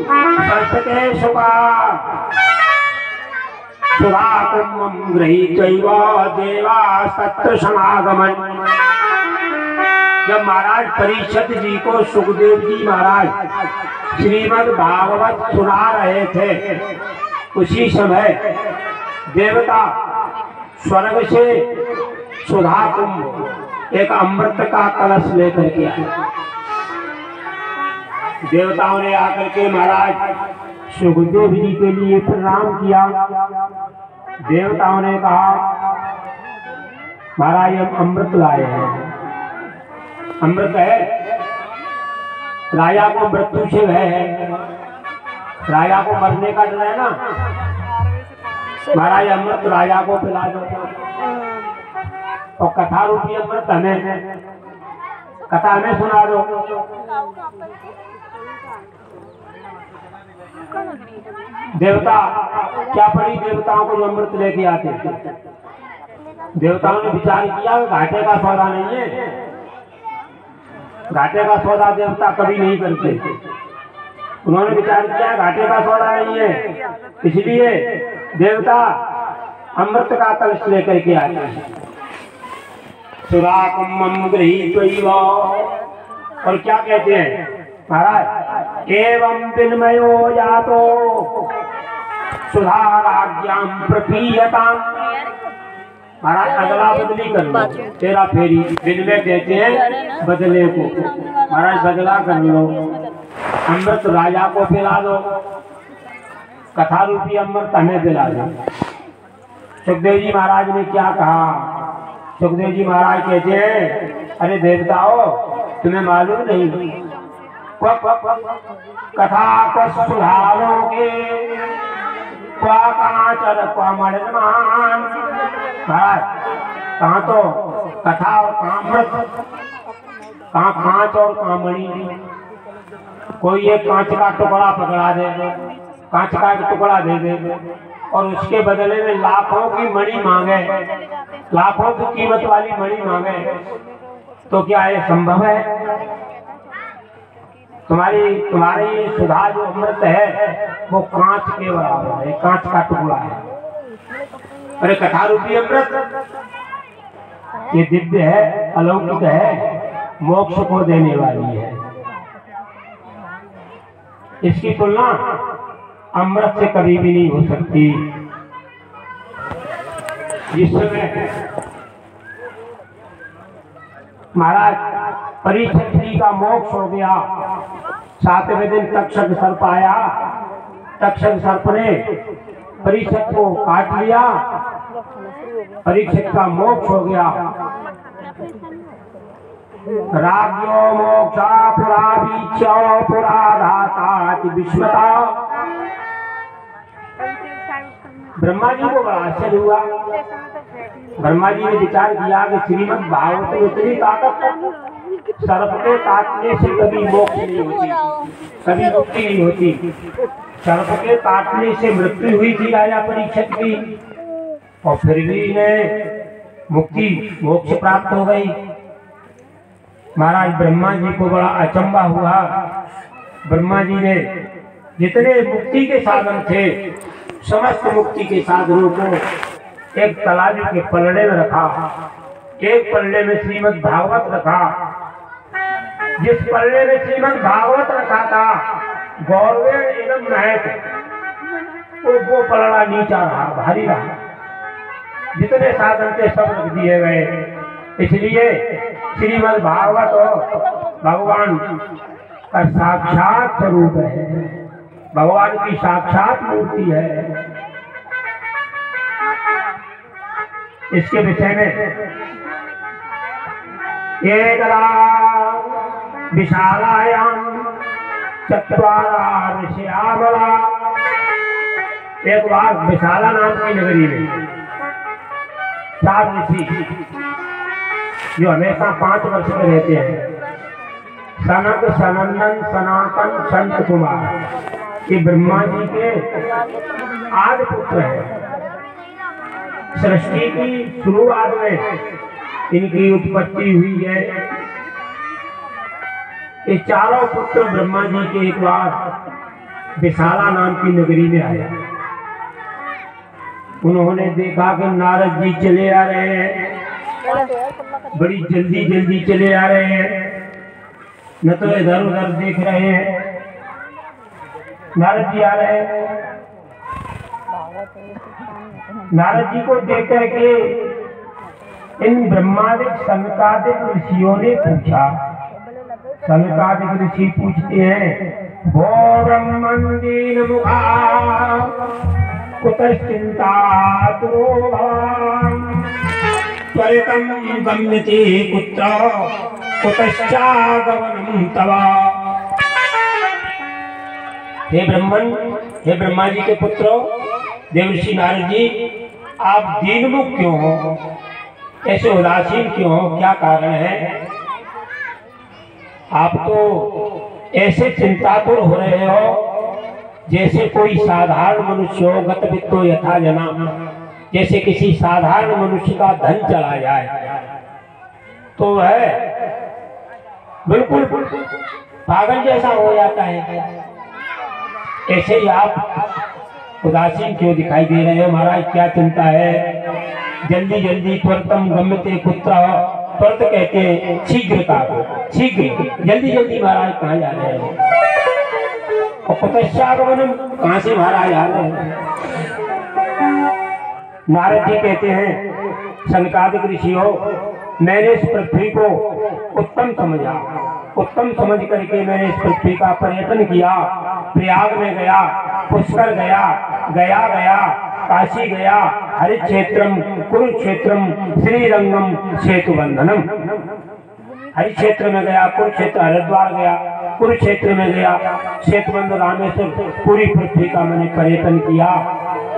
संस्कृते सुखा सुधा कुम्भं गृहीत्वा देवास्तत्र समागमन। जब महाराज परीक्षित जी को सुखदेव जी महाराज श्रीमद् भागवत सुना रहे थे उसी समय देवता स्वर्ग से सुधा कुंभ एक अमृत का कलश लेकर के आए। देवताओं ने आकर के महाराज सुखदेव जी के लिए प्रणाम किया। देवताओं ने कहा, महाराज हम अमृत लाए हैं। अमृत है, राजा को मृत्यु से भय है, राजा को मरने का डर है ना। महाराज अमृत राजा को पिला दो और कथा रूपी अमृत हमें, कथा हमें सुना दो। देवता क्या पड़ी देवताओं को जो अमृत लेके आते। देवताओं ने विचार किया घाटे का सौदा नहीं है, घाटे का सौदा देवता कभी नहीं करते। उन्होंने विचार किया घाटे का सौदा नहीं है, इसलिए देवता अमृत का कलश लेकर के आते हैं। सुराकुम्भं गृहीत्वा, और क्या कहते हैं महाराज, एवं विन्मयो जातो सुधाराज्ञां प्रपीयताम्। महाराज अगला बदली कर लो, तेरा फेरी। विन्मय कहते हैं बदले को। महाराज बदला कर लो, अमृत राजा को पिला दो, कथा रूपी अमृत हमें पिला दो। सुखदेव जी महाराज ने क्या कहा? सुखदेव जी महाराज कहते हैं, अरे देवताओं तुम्हें मालूम नहीं? कथा को सुधारोगे क्वा कांचर क्वा मणिमान। महाराज कहाँ तो कथा और कहाँ अमृत, कहाँ कांच और कहाँ मणि। कोई एक कांच का टुकड़ा पकड़ा दे, कांच का टुकड़ा दे दे और उसके बदले में लाखों की मणि मांगे, लाखों की कीमत वाली मणि मांगे, तो क्या ये संभव है? तुम्हारी ये सुधा जो अमृत है वो कांच के बराबर है, कांच का टुकड़ा है। अरे कथा रूपी अमृत ये दिव्य है, अलौकिक है, मोक्ष को देने वाली है। इसकी तुलना अमृत से कभी भी नहीं हो सकती। जिस समय महाराज परीक्षित जी का मोक्ष हो गया, 7वें दिन तक्षक सर्प आया, तक्षक सर्प ने परीक्षित को काट लिया, परीक्षित का मोक्ष हो गया। राज्यो मोक्षा पुरा बीच्यो पुरा धाता विस्मता। ब्रह्मा जी को बड़ा आश्चर्य हुआ। ब्रह्मा जी ने विचार किया कि श्रीमद् भागवत में इतनी ताकत, सर्प के काटने से कभी मोक्ष नहीं होती, कभी मुक्ति नहीं होती। सर्प के काटने से मृत्यु हुई थी राजा परीक्षित की, और फिर भी इन्हें मुक्ति मोक्ष प्राप्त हो गई। महाराज ब्रह्मा जी को बड़ा अचंभा हुआ। ब्रह्मा जी ने जितने मुक्ति के साधन थे, समस्त मुक्ति के साधनों को एक तराजू के पलड़े में रखा, एक पलड़े में श्रीमद् भागवत रखा। जिस पलड़े में श्रीमद् भागवत रखा था, गौरवेण एवं महत, वो पलड़ा नीचा रहा, भारी रहा। जितने साधन थे सब रख दिए गए। इसलिए श्रीमद् भागवत भगवान का साक्षात स्वरूप है, भगवान की साक्षात मूर्ति है। इसके विषय में एकदा विशालायाम चत्वारा ऋषियामला, एक बार विशाला नाम की नगरी में 4 ऋषि जो हमेशा 5 वर्ष में रहते हैं, सनक सनंदन सनातन संत कुमार, ये ब्रह्मा जी के आदि पुत्र हैं। सृष्टि की शुरुआत में इनकी उत्पत्ति हुई है। ये चारों पुत्र ब्रह्मा जी के एक बार विशाला नाम की नगरी में आया। उन्होंने देखा कि नारद जी चले आ रहे हैं, बड़ी जल्दी जल्दी चले आ रहे हैं, न तो इधर उधर देख रहे हैं। नारद जी आ रहे हैं। नारद जी को देख करके इन ब्रह्मादिक सनकादिक ऋषियों ने पूछा। सनकादिक ऋषि पूछते हैं, भो ब्रह्मन् दीन मुखा कुतश्चिंता तुरो भवान् त्वरितं गम्यते कुत्र कुतश्चागमनं तव। हे ब्रह्मन, हे ब्रह्मा जी के पुत्रों, देवर्षि नारद जी, आप दीनमुख क्यों हो, ऐसे उदासीन क्यों हो, क्या कारण है? आप तो ऐसे चिंतातुर हो रहे हो जैसे कोई साधारण मनुष्य हो, गतवित्तो यथा जना, जैसे किसी साधारण मनुष्य का धन चला जाए तो वह बिल्कुल पागल जैसा हो जाता है। ऐसे ही आप उदासीन क्यों दिखाई दे रहे हैं? महाराज क्या चिंता है? जल्दी जल्दी त्वरितम गम्यते कुत्र, त्वरित कहते हैं शीघ्रता को, शीघ्र जल्दी जल्दी। महाराज कहाँ जा रहे हैं? और कुतश्चागमनम, कहाँ से महाराज आ रहे हैं? नारद जी कहते हैं, सनकादिक ऋषि हो, मैंने इस पृथ्वी को उत्तम समझा, उत्तम समझ करके मैंने इस पृथ्वी का पर्यटन किया। प्रयाग में गया, पुष्कर गया, गया गया, काशी गया, हरिक्षेत्रम, कुरुक्षेत्रम, श्रीरंगम, सेतुबंधनम। हरिक्षेत्र में गया, कुरुक्षेत्र हरिद्वार गया, कुरुक्षेत्र में गया, श्वेतबंध रामेश्वर, पूरी पृथ्वी का मैंने पर्यटन किया,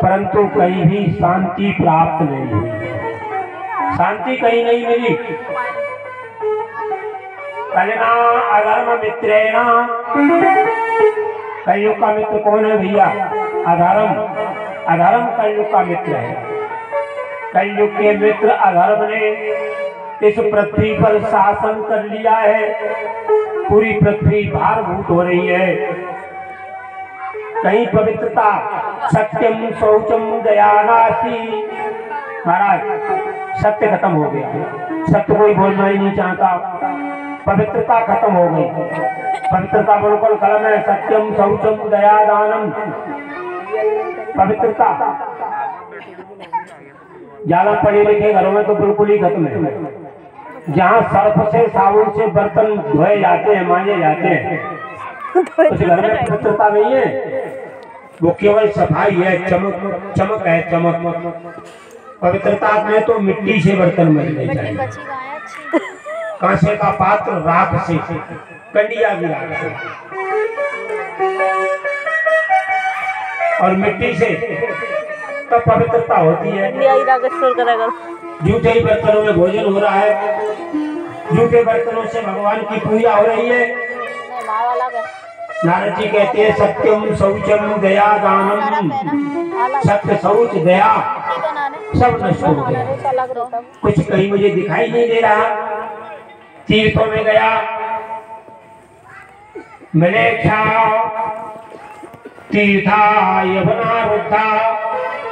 परंतु कहीं भी शांति प्राप्त नहीं हुई, शांति कहीं नहीं मिली। कलना अधर्म मित्रेण, कलयुग का मित्र कौन है भैया? अधर्म। अधर्म कलयुग का मित्र है। कलयुग के मित्र अधर्म ने इस पृथ्वी पर शासन कर लिया है, पूरी पृथ्वी भारभूत हो रही है। कहीं पवित्रता, सत्यम शौचम दया नास्ति, महाराज सत्य खत्म हो गया, सत्य कोई बोलना ही नहीं चाहता, पवित्रता खत्म हो गई। पवित्रता बिल्कुल कलम है, सत्यम शौचम दया दानम, पवित्रता। ज्यादा पढ़े लिखे घरों में तो बिल्कुल ही खत्म है। जहाँ सर्फ से साबुन से बर्तन धोए जाते हैं, मांजे जाते हैं, उस घर में पवित्रता नहीं है, वो केवल सफाई है, चमक चमक है, चमक। पवित्रता में तो मिट्टी से बर्तन मजने चाहिए, कांसे का पात्र राख से, कंडिया भी राख से और मिट्टी से, तब पवित्रता होती है। जूठे बर्तनों में भोजन हो रहा है, जूठे बर्तनों से भगवान की पूजा हो रही है। नारद जी कहते हैं सत्यम शौचम दया दानम, सत्य शौच दया सब नष्ट हो गया, कुछ कहीं मुझे दिखाई नहीं दे रहा। तीर्थों में गया, मलेक्षा तीर्था यवना रुद्धा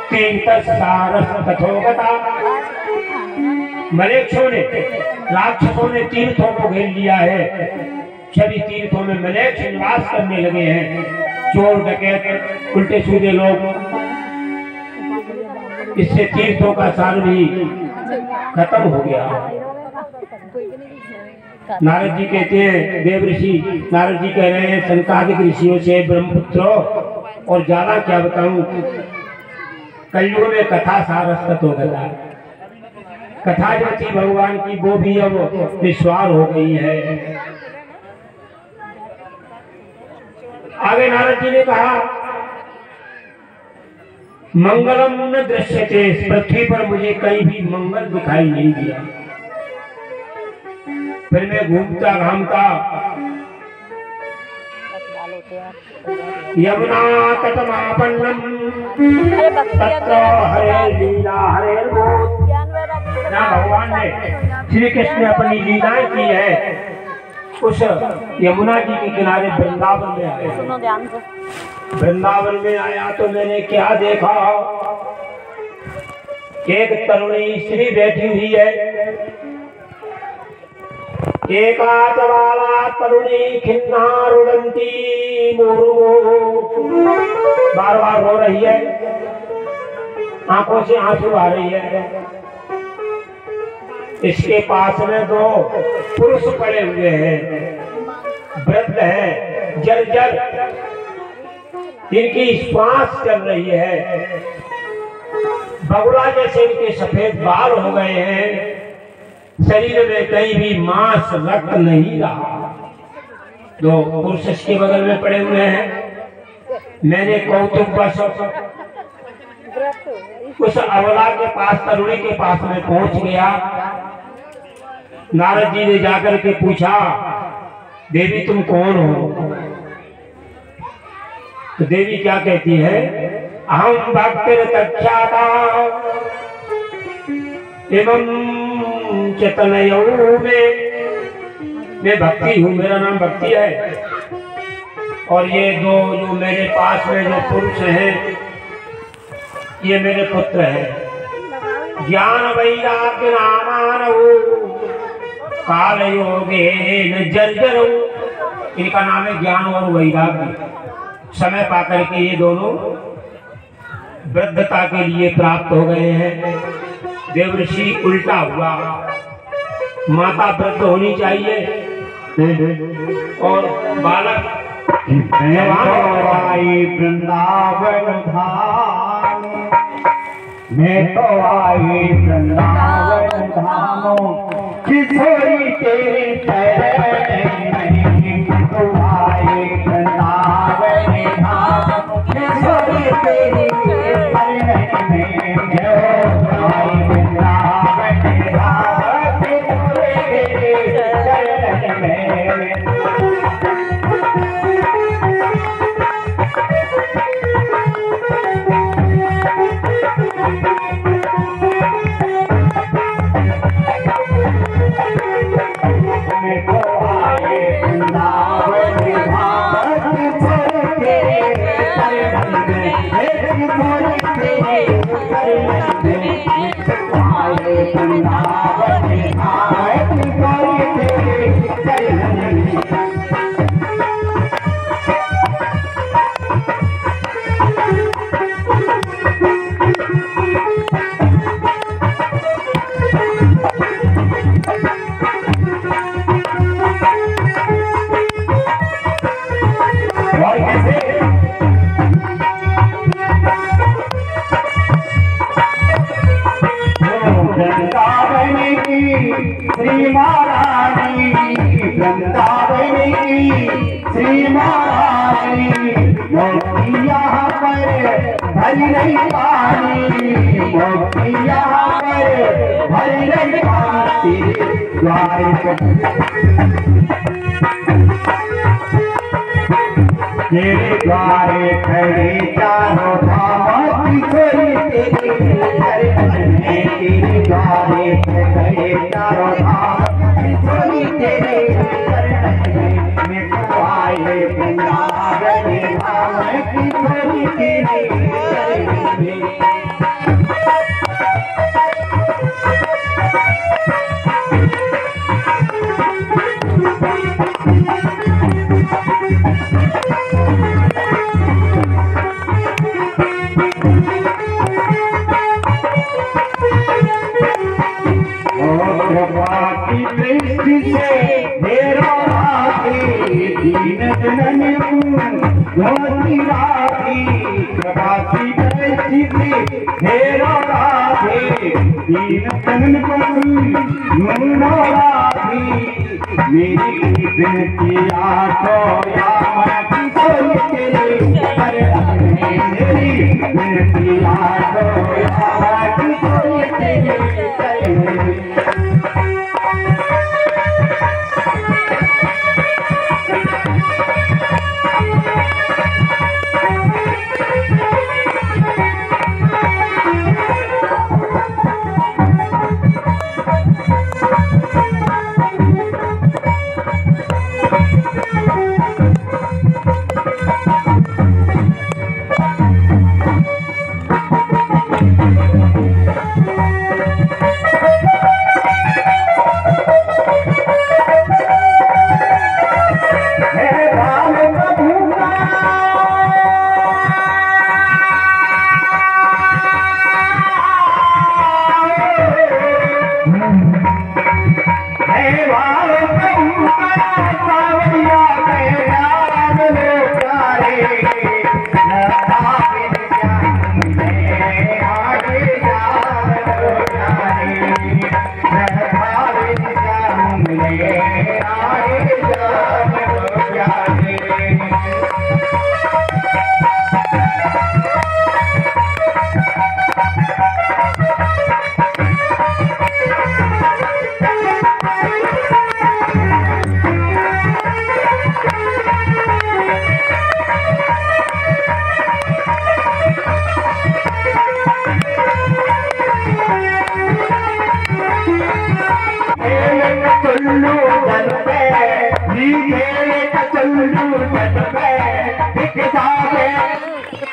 तीर्थसारस कथोगता। मलेक्षों ने, राक्षसों ने तीर्थों को घेर लिया है, सभी तीर्थों में मलेक्ष निवास करने लगे हैं, चोर डकैत उल्टे सीधे लोग। इससे तीर्थों का सार भी खत्म हो गया। नारद जी कहते हैं, देव ऋषि नारद जी कह रहे हैं सनकादिक ऋषियों से ब्रह्मपुत्रो, और ज्यादा क्या बताऊं, कलयुग में कथा सारस्वत हो गया। कथा जो थी भगवान की वो भी अब निस्वार हो गई है। आगे नारद जी ने कहा मंगलम न दृश्यते, इस पृथ्वी पर मुझे कहीं भी मंगल दिखाई नहीं दिया। फिर मैं घूमता घामता यमुना तटमापन्नम तत्र हरे लीला हरे बोध। भगवान ने श्री कृष्ण ने अपनी लीलाएं की है, उस यमुना जी के किनारे वृंदावन में आए।
सुनो ध्यान से।
वृंदावन में आया तो मैंने क्या देखा, एक तरुणी स्त्री बैठी हुई है, एकाच बाला तरुणी खिन्ना रुदंती मुर्मु, बार बार रो रही है, आंखों से आंसू आ रही है। इसके पास में दो पुरुष पड़े हुए हैं, वृद्ध हैं, जर्जर, इनकी श्वास चल रही है, बगुला जैसे इनके सफेद बाल हो गए हैं, शरीर में कहीं भी मांस रक्त नहीं रहा। दो पुरुष इसके बगल में पड़े हुए हैं। मैंने कौतुकवश उस अबला के पास, तरुणी के पास में पहुंच गया। नारद जी ने जाकर के पूछा, देवी तुम कौन हो? तो देवी क्या कहती है, अहम भक्तिर तख्याता एवं चतनयो में, मैं भक्ति हूँ, मेरा नाम भक्ति है। और ये दो जो मेरे पास में जो पुरुष हैं, ये मेरे पुत्र हैं। ज्ञान वैराग्य नामान काल योगे न जर्जर, इनका नाम है ज्ञान और वैराग्य। समय पाकर के ये दोनों वृद्धता के लिए प्राप्त हो गए हैं। देवऋषि उल्टा हुआ, माता वृद्ध होनी चाहिए और बालक
आई वृंदावन धाम, मैं तो आई वृंदावन धाम, धामों किशोरी तेरे शरण में तू आए वृंदावन धाम किशोरी तेरे शरण में जो आए वृंदावन धाम किशोरी तेरे शरण में। श्री महारानी वृंदावन की श्री महारानी मोती यहाँ पर भरी नहीं पानी मोती यहाँ पर भरी नहीं पानी द्वार तेरे द्वारे खड़े चारों धाम किशोरी तेरे तेरे द्वारे खड़े चारों धाम किशोरी तेरे में तो आए वृंदावन धाम किशोरी तेरे मेरी बिनती आठो तेरे मेरी बिनती आठो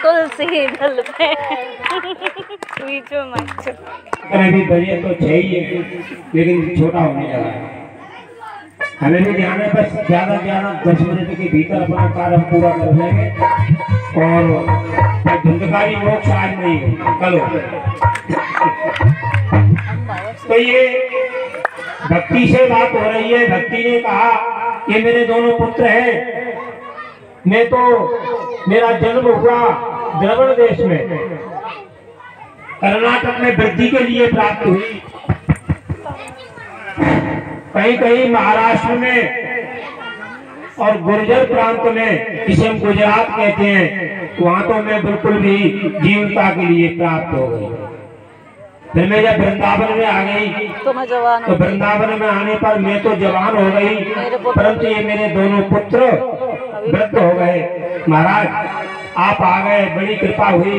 तुलसी दल पे बीच में मत
अभी बजट तो चाहिए लेकिन छोटा होने लगा। हमें भी ध्यान है बस ज्यादा 10 मिनट के भीतर अपना कार्य हम पूरा कर लेंगे और धुंधकारी मोक्ष आज नहीं कल हो। तो ये भक्ति से बात हो रही है। भक्ति ने कहा कि मेरे दोनों पुत्र हैं, मैं तो मेरा जन्म हुआ द्रविड़ देश में, कर्नाटक में वृद्धि के लिए प्राप्त हुई कहीं कहीं महाराष्ट्र में और गुर्जर प्रांत में, जिसे हम गुजरात कहते हैं, वहां तो मैं बिल्कुल भी जीवनता के लिए प्राप्त हो गई। फिर मैं जब वृंदावन में आ गई
तो मैं जवान
तो वृंदावन में आने पर मैं तो जवान हो गई, परंतु ये मेरे दोनों पुत्र वृद्ध हो गए। महाराज आप आ गए, बड़ी कृपा हुई,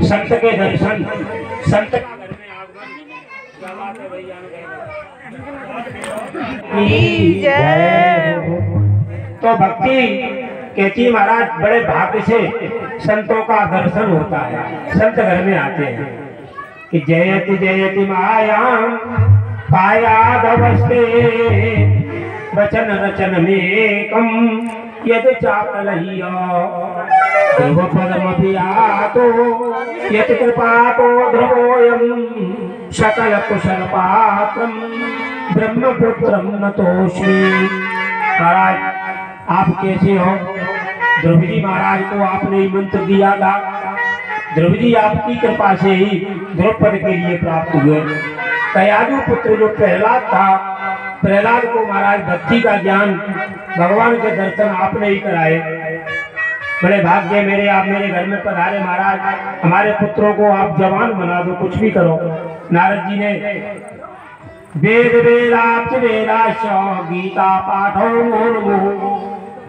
संत के दर्शन, संत के घर में आगमन, क्या बात है भैया। तो भक्ति कहती महाराज बड़े भाग्य से संतों का दर्शन होता है, संत घर में आते हैं कि जयति जयति मायाम कायादवस्ते वचन रचन में कम यद चाकलहिया ध्रुवपदमपि आतो यत् कृपातो ध्रुवोऽयं सकल कुशल पात्रम ब्रह्मपुत्रम नतोऽस्मि। महाराज आप कैसे हो? ध्रुव जी महाराज को आपने मंत्र दिया था, ध्रुव जी आपकी कृपा से ही ध्रुवपद के लिए प्राप्त हुए। कयादु पुत्र जो प्रहलाद था, प्रहलाद को महाराज भक्ति का ज्ञान, भगवान के दर्शन आपने ही कराए। बड़े भाग्य मेरे, आप मेरे घर में पधारे महाराज, हमारे पुत्रों को आप जवान बना दो, कुछ भी करो। नारद जी ने वेद वेदाच वेदाश गीता पाठो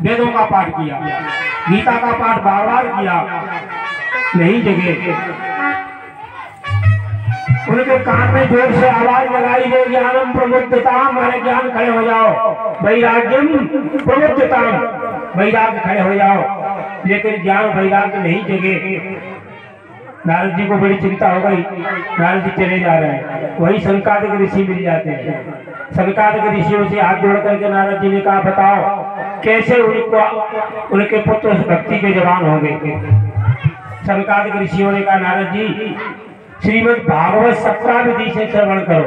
वेदों का पाठ किया, गीता का पाठ बार बार किया, नहीं जगे। उनके कान में जोर से आवाज लगाई दे, ज्ञानम प्रमुद्धताम, हमारे ज्ञान खड़े हो जाओ, वैराग्यम प्रमुद्धताम, वैराग्य खड़े हो जाओ। लेकिन ज्ञान वैराग्य नहीं जगे। नारद जी को बड़ी चिंता हो गई, नारद जी चले जा रहे हैं, वही सनकादिक ऋषि मिल जाते हैं। सनकादिक ऋषियों से हाथ जोड़ करके नारद जी ने कहा बताओ कैसे उनको उनके पुत्र भक्ति के जवान होंगे। सनकादिक ऋषियों ने कहा नारद जी श्रीमद् भागवत 17 विधि से श्रवण करो।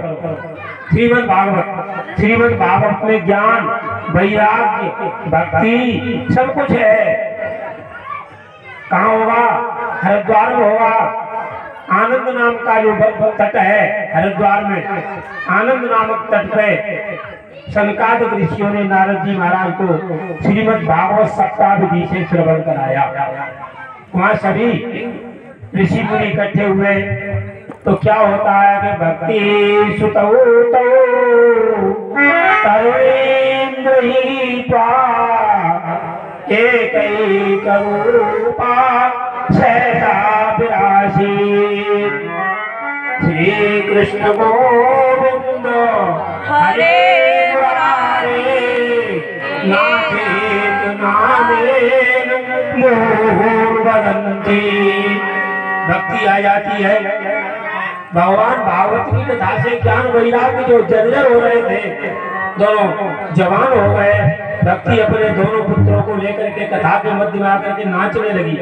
श्रीमद् भागवत में ज्ञान, वैराग्य, भक्ति सब कुछ है। कहाँ होगा? हरिद्वार में होगा। आनंद नाम का जो तट है हरिद्वार में, आनंद नामक तट पे सनकादिक ऋषियों ने नारद जी महाराज को श्रीमद् भागवत 17 विधि से श्रवण कराया। वहाँ सभी ऋषि मुनि इकट्ठे हुए तो क्या होता है कि भक्ति सुतौ तरुणेन्द्र ही एक रूपा सहसा विरासी श्री कृष्ण गोविंद हरे मुरारे नाचेत नामेन मोह बदंती। भक्ति आ जाती है। भगवान भागवत की कथा से ज्ञान वैराग्य जो जर्जर हो रहे थे दोनों जवान हो गए। भक्ति अपने दोनों पुत्रों को लेकर के कथा के मध्य में आकर के नाचने लगी।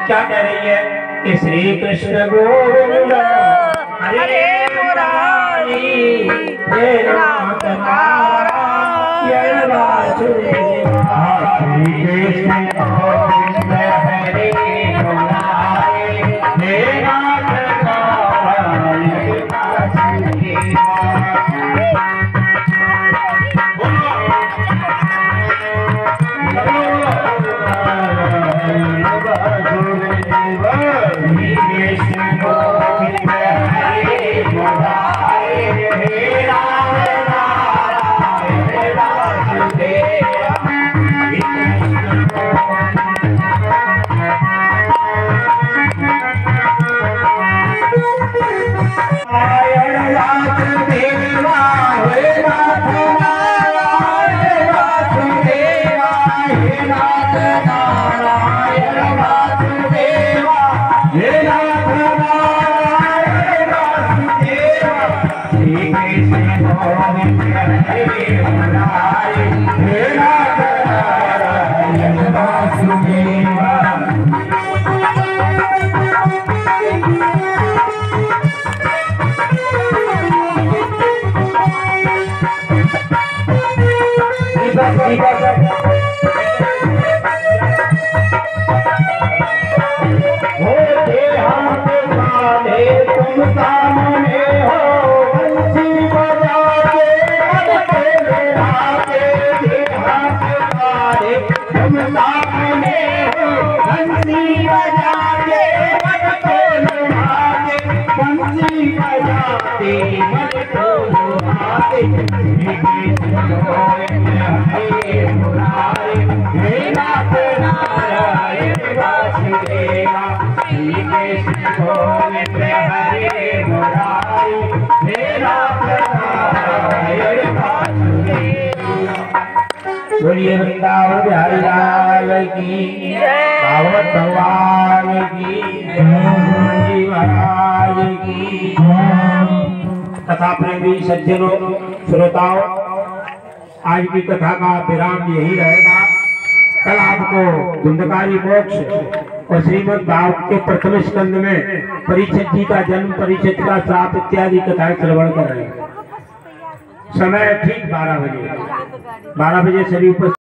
क्या कह रही है कि श्री कृष्ण गोविंद हरे मुरारी हे नाथ नारायण वासुदेव श्री कृष्ण गोविंद हरे मुरारी हे नाथ नारायण वासुदेव। तुम सामने हो बंसी बजा के बोलिए वृंदावन बिहारी लाल की, भागवत भगवान की, जी महाराज की। कथा प्रेमी सज्जनों श्रोताओं, आज की कथा का विराम यही रहेगा। कल आपको धुंधकारी मोक्ष और श्रीमद् भागवत के प्रथम स्कंद में परीक्षित जी का जन्म, परीक्षित का श्राप इत्यादि कथाएं श्रवण कर रहे हैं। समय ठीक 12 बजे सभी उपस्थित